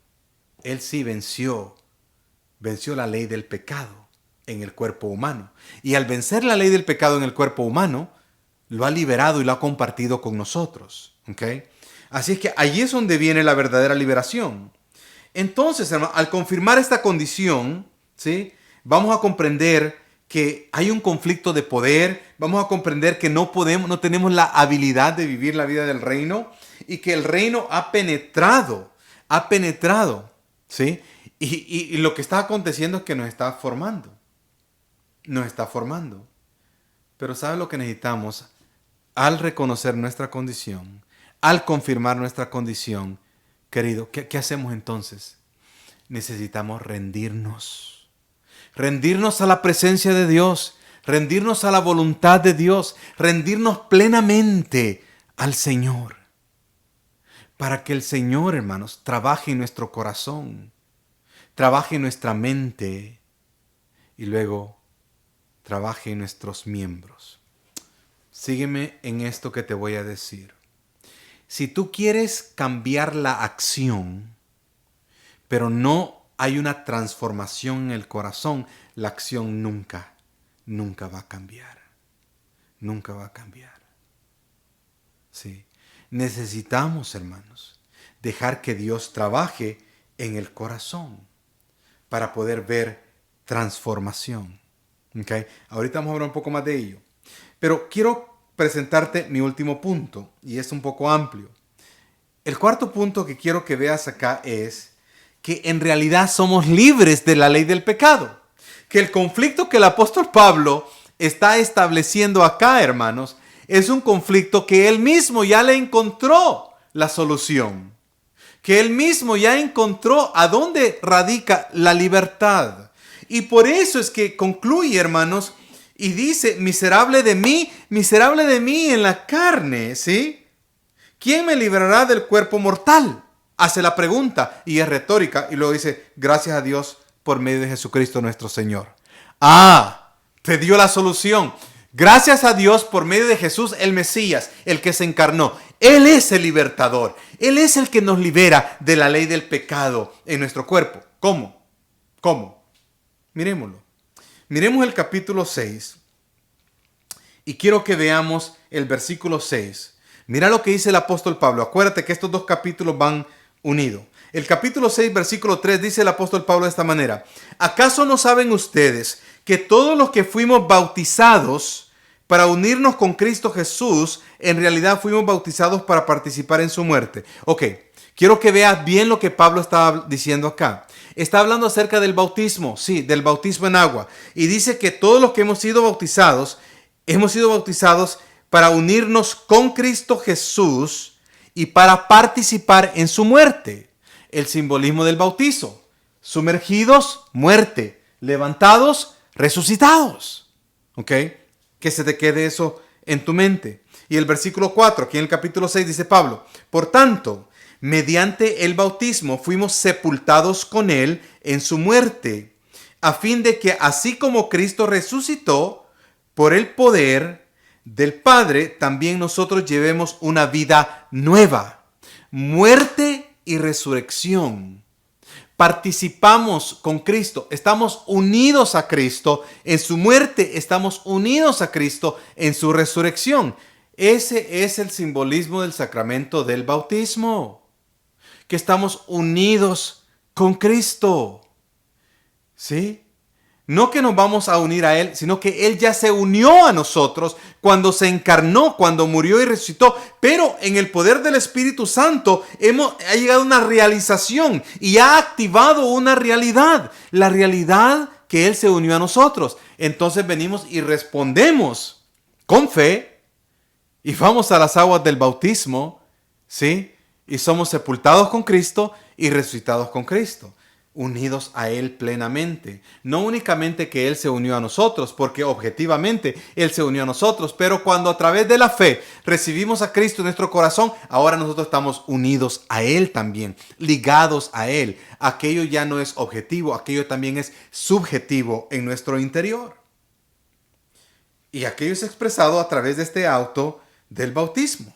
venció la ley del pecado en el cuerpo humano. Y al vencer la ley del pecado en el cuerpo humano, lo ha liberado y lo ha compartido con nosotros. ¿Okay? Así es que allí es donde viene la verdadera liberación. Entonces, hermano, al confirmar esta condición, ¿sí?, vamos a comprender que hay un conflicto de poder, vamos a comprender que no tenemos la habilidad de vivir la vida del reino y que el reino ha penetrado, ¿sí? Y lo que está aconteciendo es que nos está formando. Pero ¿sabe lo que necesitamos? Al reconocer nuestra condición, al confirmar nuestra condición, querido, ¿qué hacemos entonces? Necesitamos rendirnos a la presencia de Dios, rendirnos a la voluntad de Dios, rendirnos plenamente al Señor, para que el Señor, hermanos, trabaje en nuestro corazón, trabaje en nuestra mente y luego trabaje en nuestros miembros. Sígueme en esto que te voy a decir. Si tú quieres cambiar la acción, pero no hay una transformación en el corazón, la acción nunca va a cambiar. Nunca va a cambiar. Sí. Necesitamos, hermanos, dejar que Dios trabaje en el corazón para poder ver transformación. ¿Okay? Ahorita vamos a hablar un poco más de ello. Pero quiero presentarte mi último punto, y es un poco amplio. El cuarto punto que quiero que veas acá es que en realidad somos libres de la ley del pecado. Que el conflicto que el apóstol Pablo está estableciendo acá, hermanos, es un conflicto que él mismo ya le encontró la solución. Que él mismo ya encontró a dónde radica la libertad. Y por eso es que concluye, hermanos, y dice, miserable de mí en la carne, ¿sí? ¿Quién me librará del cuerpo mortal? Hace la pregunta y es retórica y luego dice, gracias a Dios por medio de Jesucristo nuestro Señor. Te dio la solución. Gracias a Dios por medio de Jesús el Mesías, el que se encarnó. Él es el libertador. Él es el que nos libera de la ley del pecado en nuestro cuerpo. ¿Cómo? Miremoslo. Miremos el capítulo 6 y quiero que veamos el versículo 6. Mira lo que dice el apóstol Pablo. Acuérdate que estos dos capítulos van unidos. El capítulo 6, versículo 3 dice el apóstol Pablo de esta manera. ¿Acaso no saben ustedes que todos los que fuimos bautizados para unirnos con Cristo Jesús, en realidad fuimos bautizados para participar en su muerte? Ok, quiero que veas bien lo que Pablo está diciendo acá. Está hablando acerca del bautismo, sí, del bautismo en agua. Y dice que todos los que hemos sido bautizados para unirnos con Cristo Jesús y para participar en su muerte. El simbolismo del bautizo. Sumergidos, muerte. Levantados, resucitados. ¿Ok? Que se te quede eso en tu mente. Y el versículo 4, aquí en el capítulo 6, dice Pablo, por tanto, mediante el bautismo fuimos sepultados con él en su muerte, a fin de que así como Cristo resucitó por el poder del Padre, también nosotros llevemos una vida nueva. Muerte y resurrección. Participamos con Cristo, estamos unidos a Cristo en su muerte, estamos unidos a Cristo en su resurrección. Ese es el simbolismo del sacramento del bautismo, que estamos unidos con Cristo. ¿Sí? No que nos vamos a unir a Él, sino que Él ya se unió a nosotros cuando se encarnó, cuando murió y resucitó. Pero en el poder del Espíritu Santo ha llegado una realización y ha activado una realidad. La realidad que Él se unió a nosotros. Entonces venimos y respondemos con fe y vamos a las aguas del bautismo, ¿sí? Y somos sepultados con Cristo y resucitados con Cristo, unidos a Él plenamente. No únicamente que Él se unió a nosotros, porque objetivamente Él se unió a nosotros, pero cuando a través de la fe recibimos a Cristo en nuestro corazón, ahora nosotros estamos unidos a Él también, ligados a Él. Aquello ya no es objetivo, aquello también es subjetivo en nuestro interior. Y aquello es expresado a través de este auto del bautismo.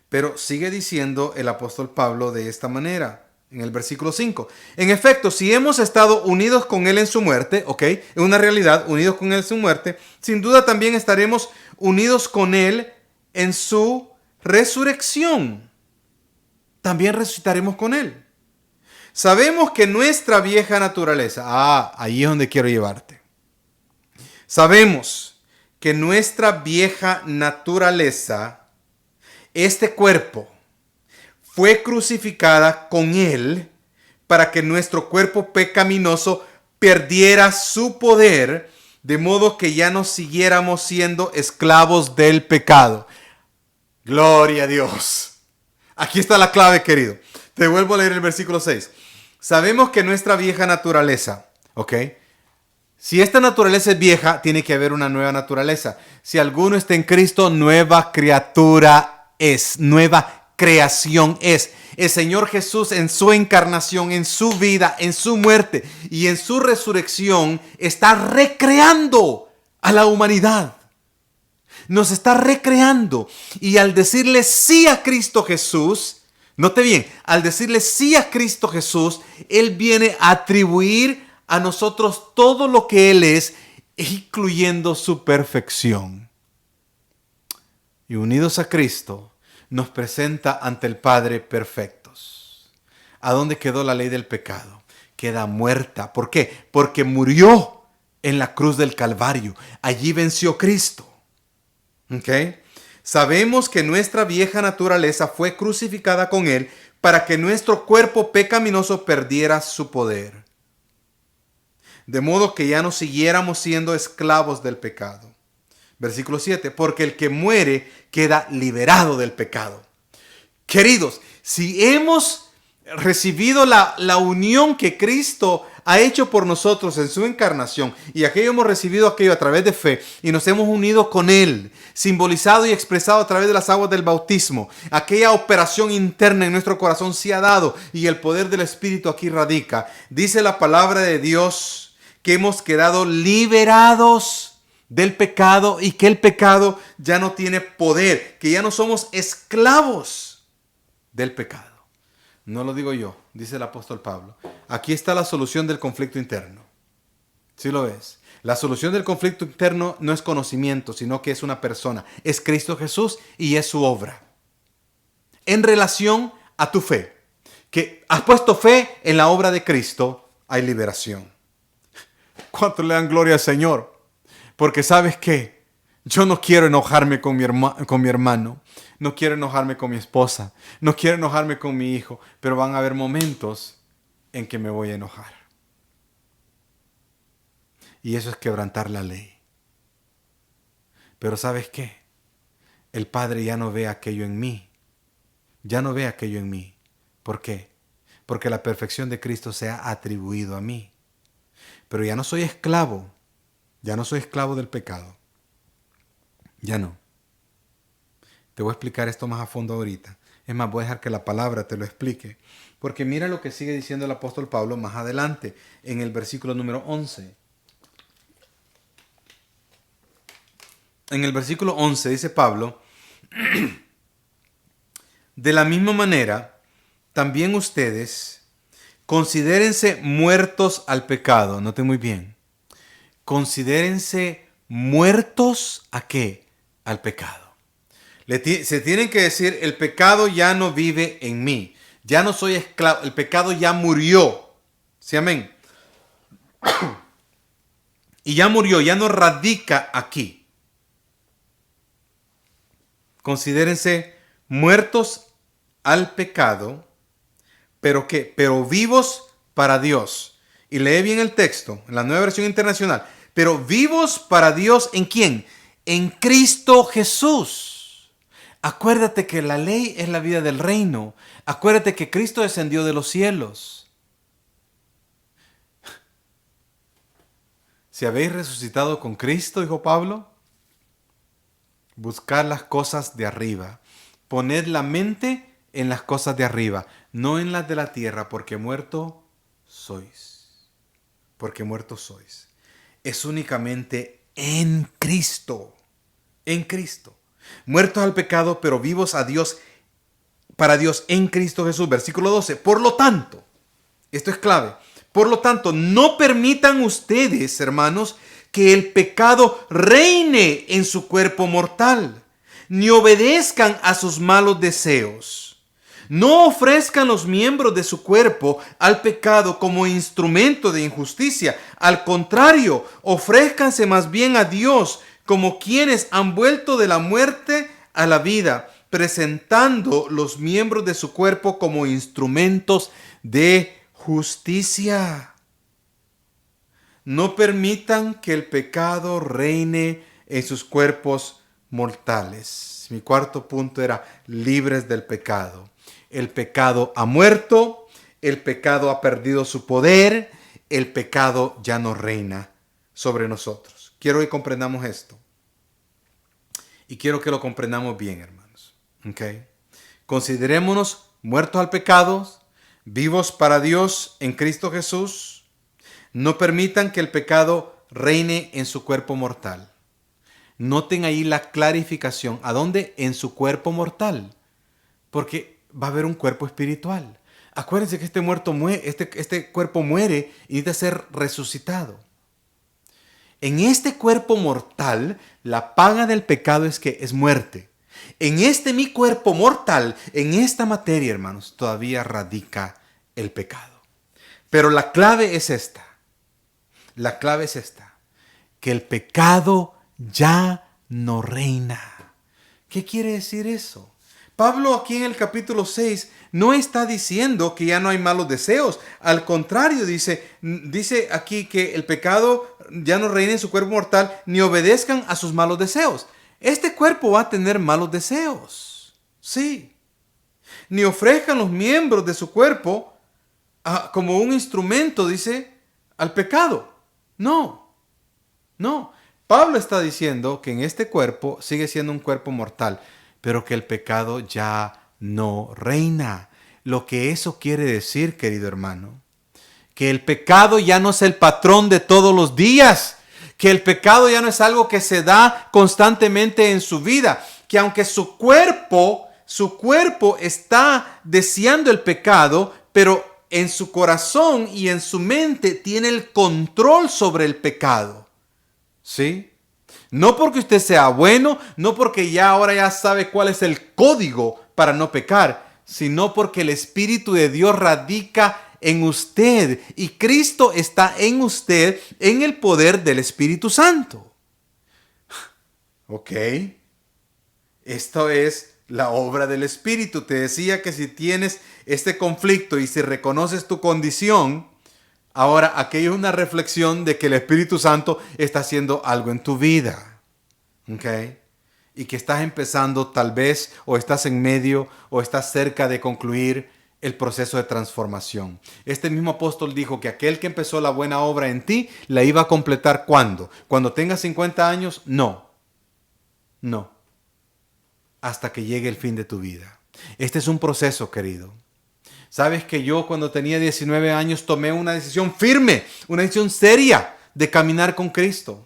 Pero sigue diciendo el apóstol Pablo de esta manera, en el versículo 5. En efecto, si hemos estado unidos con Él en su muerte, ¿ok? En una realidad, unidos con Él en su muerte, sin duda también estaremos unidos con Él en su resurrección. También resucitaremos con Él. Sabemos que nuestra vieja naturaleza, ahí es donde quiero llevarte. Sabemos que nuestra vieja naturaleza, este cuerpo, fue crucificada con Él para que nuestro cuerpo pecaminoso perdiera su poder, de modo que ya no siguiéramos siendo esclavos del pecado. Gloria a Dios. Aquí está la clave, querido. Te vuelvo a leer el versículo 6. Sabemos que nuestra vieja naturaleza, ¿ok? Si esta naturaleza es vieja, tiene que haber una nueva naturaleza. Si alguno está en Cristo, nueva criatura es, nueva creación es. El Señor Jesús en su encarnación, en su vida, en su muerte y en su resurrección está recreando a la humanidad. Nos está recreando. Y al decirle sí a Cristo Jesús, note bien, al decirle sí a Cristo Jesús, Él viene a atribuir a nosotros todo lo que Él es, incluyendo su perfección. Y unidos a Cristo, nos presenta ante el Padre perfectos. ¿A dónde quedó la ley del pecado? Queda muerta. ¿Por qué? Porque murió en la cruz del Calvario. Allí venció Cristo. ¿Ok? Sabemos que nuestra vieja naturaleza fue crucificada con Él para que nuestro cuerpo pecaminoso perdiera su poder. De modo que ya no siguiéramos siendo esclavos del pecado. Versículo 7, porque el que muere queda liberado del pecado. Queridos, si hemos recibido la unión que Cristo ha hecho por nosotros en su encarnación, y aquello hemos recibido aquello a través de fe, y nos hemos unido con Él, simbolizado y expresado a través de las aguas del bautismo, aquella operación interna en nuestro corazón se ha dado, y el poder del Espíritu aquí radica. Dice la palabra de Dios que hemos quedado liberados del pecado y que el pecado ya no tiene poder, que ya no somos esclavos del pecado. No lo digo yo, dice el apóstol Pablo. Aquí está la solución del conflicto interno. ¿Sí lo ves? La solución del conflicto interno no es conocimiento, sino que es una persona. Es Cristo Jesús y es su obra. En relación a tu fe, que has puesto fe en la obra de Cristo, hay liberación. ¿Cuánto le dan gloria al Señor? Porque ¿sabes qué? Yo no quiero enojarme con mi hermano. No quiero enojarme con mi esposa. No quiero enojarme con mi hijo. Pero van a haber momentos en que me voy a enojar. Y eso es quebrantar la ley. Pero ¿sabes qué? El Padre ya no ve aquello en mí. Ya no ve aquello en mí. ¿Por qué? Porque la perfección de Cristo se ha atribuido a mí. Pero ya no soy esclavo. Ya no soy esclavo del pecado. Ya no. Te voy a explicar esto más a fondo ahorita. Es más, voy a dejar que la palabra te lo explique. Porque mira lo que sigue diciendo el apóstol Pablo más adelante, en el versículo número 11. En el versículo 11 dice Pablo, de la misma manera, también ustedes considérense muertos al pecado. Noten muy bien. Considérense muertos ¿a qué? Al pecado. Se tienen que decir, el pecado ya no vive en mí. Ya no soy esclavo. El pecado ya murió. ¿Sí, amén? Y ya murió, ya no radica aquí. Considérense muertos al pecado, pero ¿qué? Pero vivos para Dios. y lee bien el texto, en la Nueva Versión Internacional, pero vivos para Dios, ¿en quién? En Cristo Jesús. Acuérdate que la ley es la vida del reino. Acuérdate que Cristo descendió de los cielos. Si habéis resucitado con Cristo, dijo Pablo, buscad las cosas de arriba. Poned la mente en las cosas de arriba, no en las de la tierra, porque muerto sois. Porque muertos sois. Es únicamente en Cristo. En Cristo. Muertos al pecado, pero vivos a Dios, para Dios en Cristo Jesús. Versículo 12. Por lo tanto, esto es clave. Por lo tanto, no permitan ustedes, hermanos, que el pecado reine en su cuerpo mortal, ni obedezcan a sus malos deseos. No ofrezcan los miembros de su cuerpo al pecado como instrumento de injusticia. Al contrario, ofrézcanse más bien a Dios como quienes han vuelto de la muerte a la vida, presentando los miembros de su cuerpo como instrumentos de justicia. No permitan que el pecado reine en sus cuerpos mortales. Mi cuarto punto era libres del pecado. El pecado ha muerto, el pecado ha perdido su poder, el pecado ya no reina sobre nosotros. Quiero que comprendamos esto. Y quiero que lo comprendamos bien, hermanos. ¿Okay? Considerémonos muertos al pecado, vivos para Dios en Cristo Jesús. No permitan que el pecado reine en su cuerpo mortal. Noten ahí la clarificación. ¿A dónde? En su cuerpo mortal. Porque va a haber un cuerpo espiritual. Acuérdense que este cuerpo muere y necesita ser resucitado. En este cuerpo mortal, la paga del pecado es muerte. En mi cuerpo mortal, en esta materia, hermanos, todavía radica el pecado. Pero la clave es esta. La clave es esta. Que el pecado ya no reina. ¿Qué quiere decir eso? Pablo aquí en el capítulo 6 no está diciendo que ya no hay malos deseos. Al contrario, dice aquí que el pecado ya no reina en su cuerpo mortal, ni obedezcan a sus malos deseos. Este cuerpo va a tener malos deseos. Sí. Ni ofrezcan los miembros de su cuerpo como un instrumento, dice, al pecado. No. Pablo está diciendo que en este cuerpo sigue siendo un cuerpo mortal, pero que el pecado ya no reina. Lo que eso quiere decir, querido hermano, que el pecado ya no es el patrón de todos los días, que el pecado ya no es algo que se da constantemente en su vida, que aunque su cuerpo está deseando el pecado, pero en su corazón y en su mente tiene el control sobre el pecado. ¿Sí? No porque usted sea bueno, no porque ahora ya sabe cuál es el código para no pecar, sino porque el Espíritu de Dios radica en usted y Cristo está en usted en el poder del Espíritu Santo. Ok. Esto es la obra del Espíritu. Te decía que si tienes este conflicto y si reconoces tu condición, ahora aquello es una reflexión de que el Espíritu Santo está haciendo algo en tu vida. ¿Ok? Y que estás empezando tal vez, o estás en medio, o estás cerca de concluir el proceso de transformación. Este mismo apóstol dijo que aquel que empezó la buena obra en ti, la iba a completar ¿cuándo? ¿Cuando tengas 50 años? No. Hasta que llegue el fin de tu vida. Este es un proceso, querido. Sabes que yo cuando tenía 19 años tomé una decisión firme, una decisión seria de caminar con Cristo.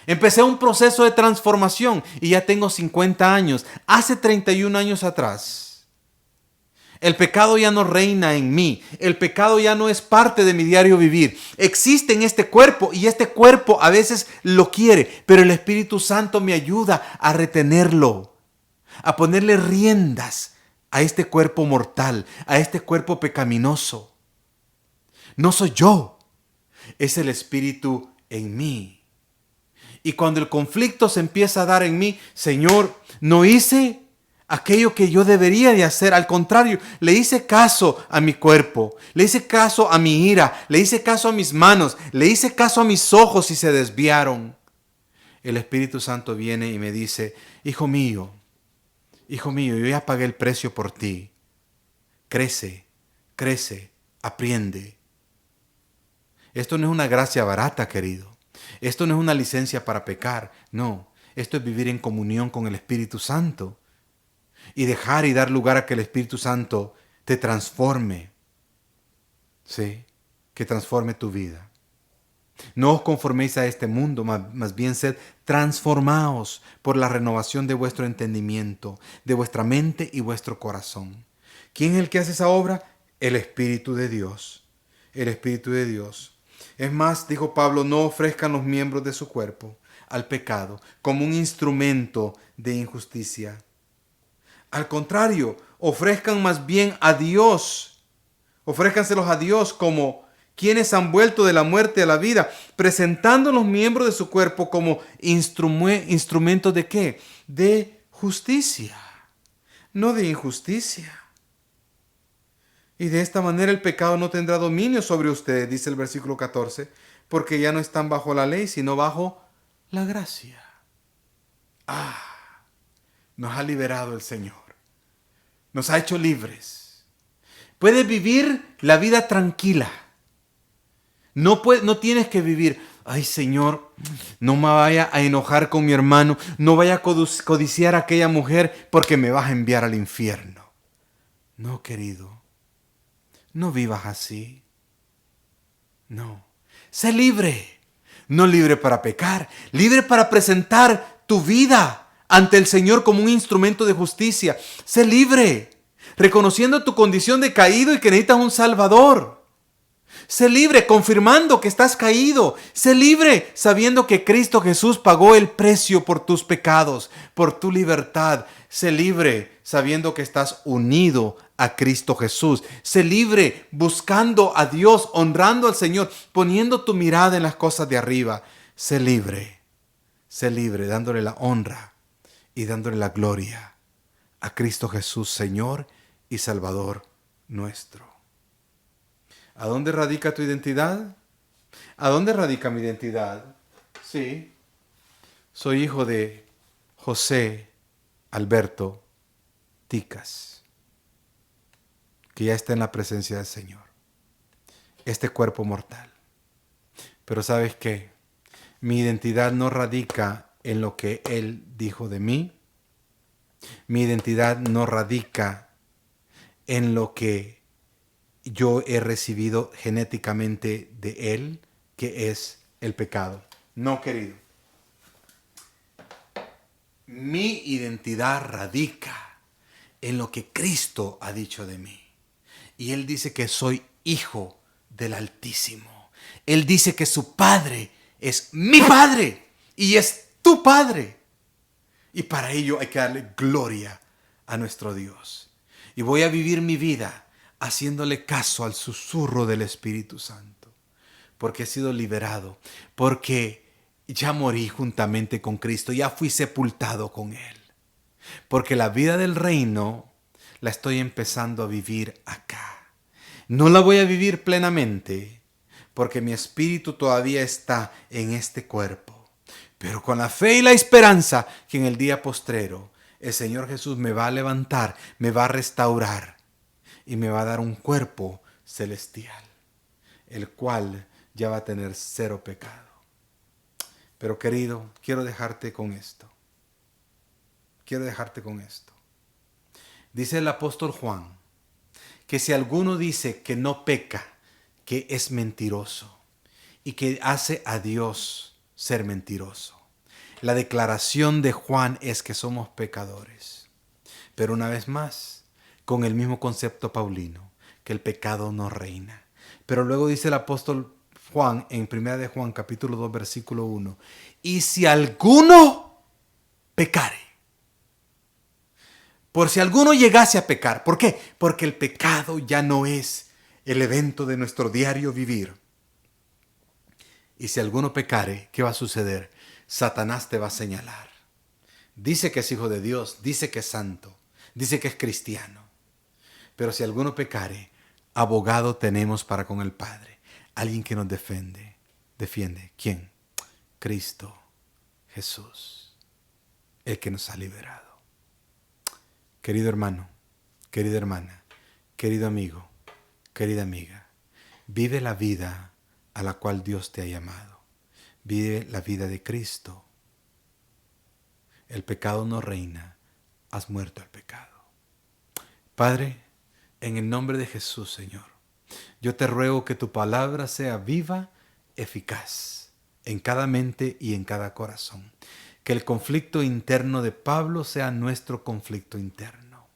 Empecé un proceso de transformación y ya tengo 50 años. Hace 31 años atrás, el pecado ya no reina en mí. El pecado ya no es parte de mi diario vivir. Existe en este cuerpo y este cuerpo a veces lo quiere, pero el Espíritu Santo me ayuda a retenerlo, a ponerle riendas a este cuerpo mortal, a este cuerpo pecaminoso. No soy yo, es el Espíritu en mí. Y cuando el conflicto se empieza a dar en mí, Señor, no hice aquello que yo debería de hacer. Al contrario, le hice caso a mi cuerpo, le hice caso a mi ira, le hice caso a mis manos, le hice caso a mis ojos y se desviaron. El Espíritu Santo viene y me dice, hijo mío, yo ya pagué el precio por ti. Crece, aprende. Esto no es una gracia barata, querido. Esto no es una licencia para pecar. No, esto es vivir en comunión con el Espíritu Santo y dejar y dar lugar a que el Espíritu Santo te transforme. Sí, que transforme tu vida. No os conforméis a este mundo, más bien sed transformaos por la renovación de vuestro entendimiento, de vuestra mente y vuestro corazón. ¿Quién es el que hace esa obra? El Espíritu de Dios. El Espíritu de Dios. Es más, dijo Pablo, no ofrezcan los miembros de su cuerpo al pecado como un instrumento de injusticia. Al contrario, ofrezcan más bien a Dios. Ofrézcanselos a Dios como quienes han vuelto de la muerte a la vida, presentando los miembros de su cuerpo como instrumentos de ¿qué? De justicia, no de injusticia. Y de esta manera el pecado no tendrá dominio sobre ustedes, dice el versículo 14, porque ya no están bajo la ley, sino bajo la gracia. Nos ha liberado el Señor. Nos ha hecho libres. Puedes vivir la vida tranquila. No tienes que vivir, ay Señor, no me vaya a enojar con mi hermano, no vaya a codiciar a aquella mujer porque me vas a enviar al infierno. No, querido, no vivas así. No, sé libre, no libre para pecar, libre para presentar tu vida ante el Señor como un instrumento de justicia. Sé libre, reconociendo tu condición de caído y que necesitas un Salvador. Sé libre confirmando que estás caído. Sé libre sabiendo que Cristo Jesús pagó el precio por tus pecados, por tu libertad. Sé libre sabiendo que estás unido a Cristo Jesús. Sé libre buscando a Dios, honrando al Señor, poniendo tu mirada en las cosas de arriba. Sé libre dándole la honra y dándole la gloria a Cristo Jesús, Señor y Salvador nuestro. ¿A dónde radica tu identidad? ¿A dónde radica mi identidad? Sí, soy hijo de José Alberto Ticas, que ya está en la presencia del Señor. Este cuerpo mortal. Pero ¿sabes qué? Mi identidad no radica en lo que Él dijo de mí. Mi identidad no radica en lo que yo he recibido genéticamente de Él, que es el pecado. No, querido. Mi identidad radica en lo que Cristo ha dicho de mí. Y Él dice que soy hijo del Altísimo. Él dice que su Padre es mi Padre y es tu Padre. Y para ello hay que darle gloria a nuestro Dios. Y voy a vivir mi vida haciéndole caso al susurro del Espíritu Santo, porque he sido liberado, porque ya morí juntamente con Cristo, ya fui sepultado con Él, porque la vida del reino la estoy empezando a vivir acá. No la voy a vivir plenamente, porque mi espíritu todavía está en este cuerpo, pero con la fe y la esperanza que en el día postrero el Señor Jesús me va a levantar, me va a restaurar, y me va a dar un cuerpo celestial, el cual ya va a tener cero pecado. Pero querido, quiero dejarte con esto. Dice el apóstol Juan que si alguno dice que no peca, que es mentiroso y que hace a Dios ser mentiroso. La declaración de Juan es que somos pecadores. Pero una vez más, con el mismo concepto paulino, que el pecado no reina. Pero luego dice el apóstol Juan, en 1 de Juan, capítulo 2, versículo 1, y si alguno pecare, por si alguno llegase a pecar, ¿por qué? Porque el pecado ya no es el evento de nuestro diario vivir. Y si alguno pecare, ¿qué va a suceder? Satanás te va a señalar. Dice que es hijo de Dios, dice que es santo. dice que es cristiano. Pero si alguno pecare, abogado tenemos para con el Padre. Alguien que nos defiende. ¿Quién? Cristo Jesús, el que nos ha liberado. Querido hermano, querida hermana, querido amigo, querida amiga, vive la vida a la cual Dios te ha llamado. Vive la vida de Cristo. El pecado no reina. Has muerto al pecado. Padre, en el nombre de Jesús, Señor, yo te ruego que tu palabra sea viva, eficaz, en cada mente y en cada corazón. Que el conflicto interno de Pablo sea nuestro conflicto interno.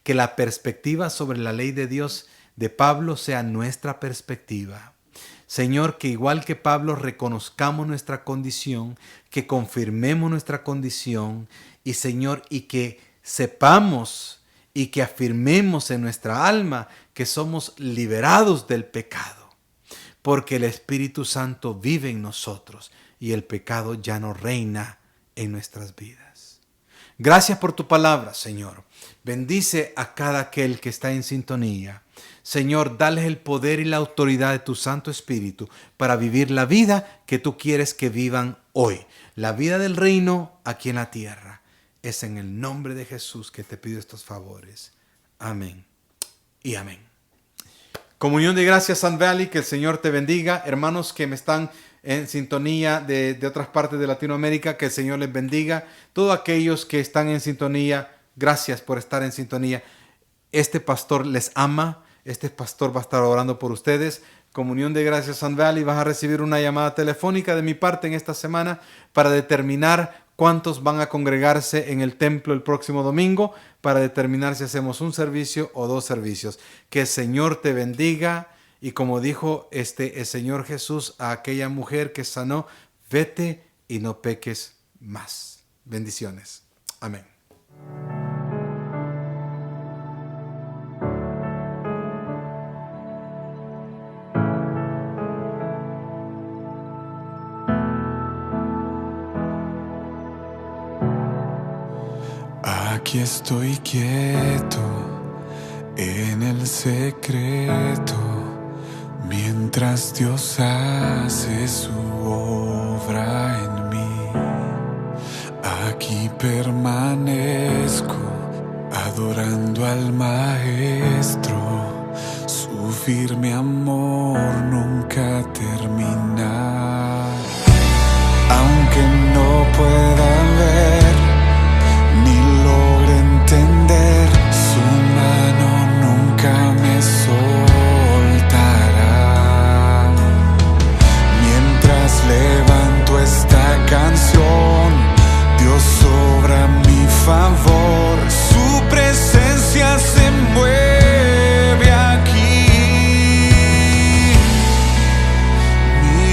Que la perspectiva sobre la ley de Dios de Pablo sea nuestra perspectiva. Señor, que igual que Pablo reconozcamos nuestra condición, que confirmemos nuestra condición y Señor, y que sepamos y que afirmemos en nuestra alma que somos liberados del pecado, porque el Espíritu Santo vive en nosotros y el pecado ya no reina en nuestras vidas. Gracias por tu palabra, Señor. Bendice a cada aquel que está en sintonía. Señor, dales el poder y la autoridad de tu Santo Espíritu para vivir la vida que tú quieres que vivan hoy. La vida del reino aquí en la tierra. Es en el nombre de Jesús que te pido estos favores. Amén y amén. Comunión de Gracias Sun Valley, que el Señor te bendiga. Hermanos que me están en sintonía de otras partes de Latinoamérica, que el Señor les bendiga. Todos aquellos que están en sintonía, gracias por estar en sintonía. Este pastor les ama. Este pastor va a estar orando por ustedes. Comunión de Gracias Sun Valley, vas a recibir una llamada telefónica de mi parte en esta semana para determinar cuántos van a congregarse en el templo el próximo domingo, para determinar si hacemos un servicio o 2 servicios. Que el Señor te bendiga. Y como dijo el Señor Jesús a aquella mujer que sanó, vete y no peques más. Bendiciones. Amén. Aquí estoy quieto en el secreto, mientras Dios hace su obra en mí. Aquí permanezco adorando al Maestro, su firme amor nunca termina. Aunque no pueda ver ni logre entender, su mano nunca me soltará. Mientras levanto esta canción, Dios obra a mi favor, su presencia se mueve aquí. Mi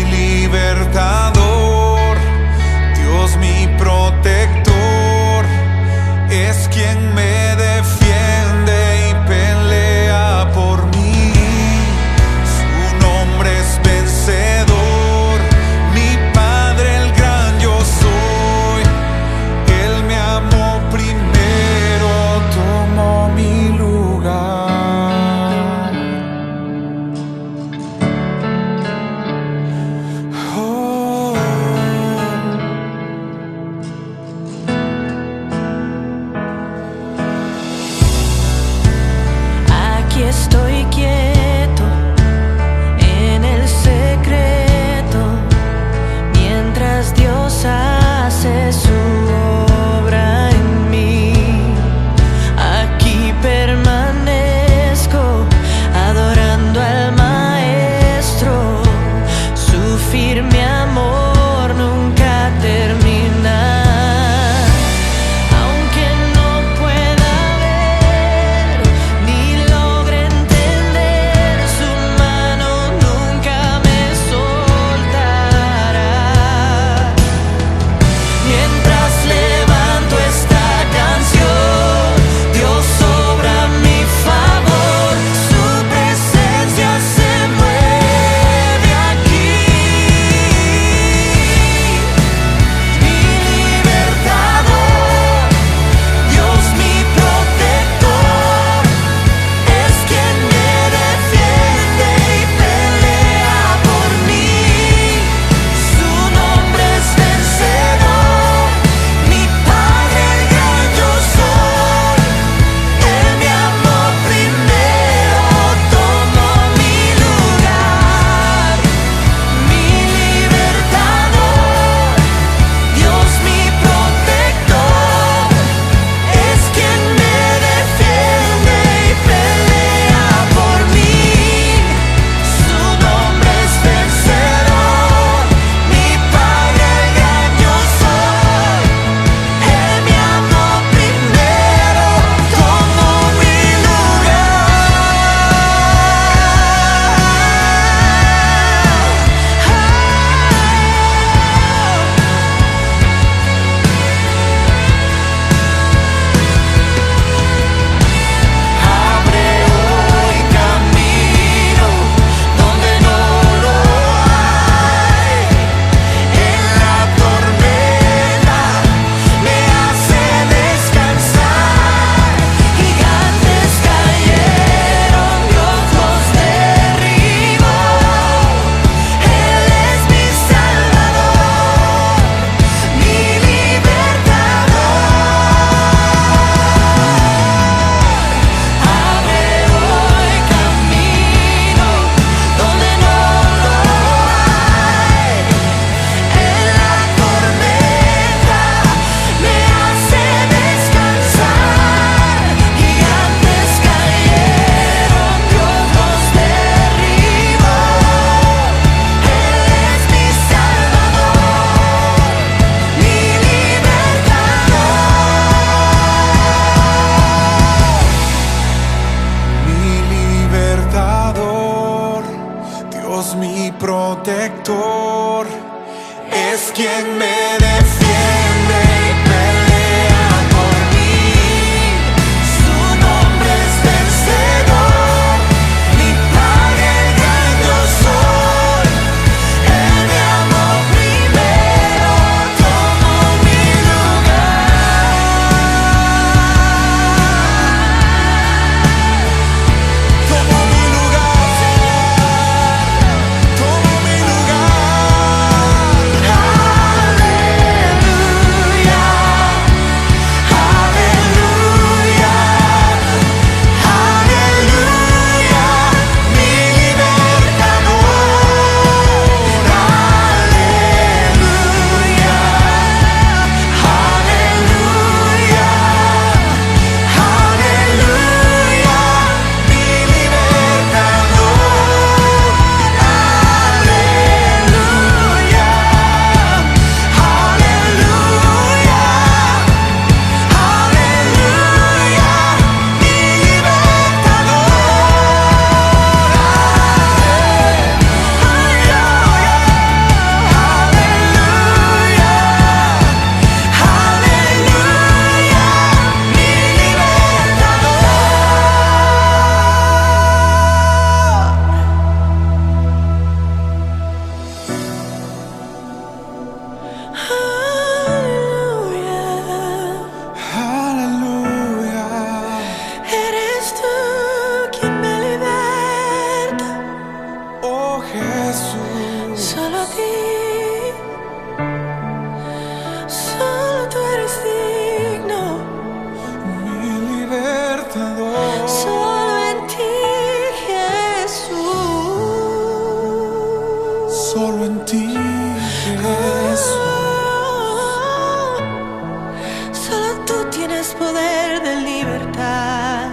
es poder de libertad.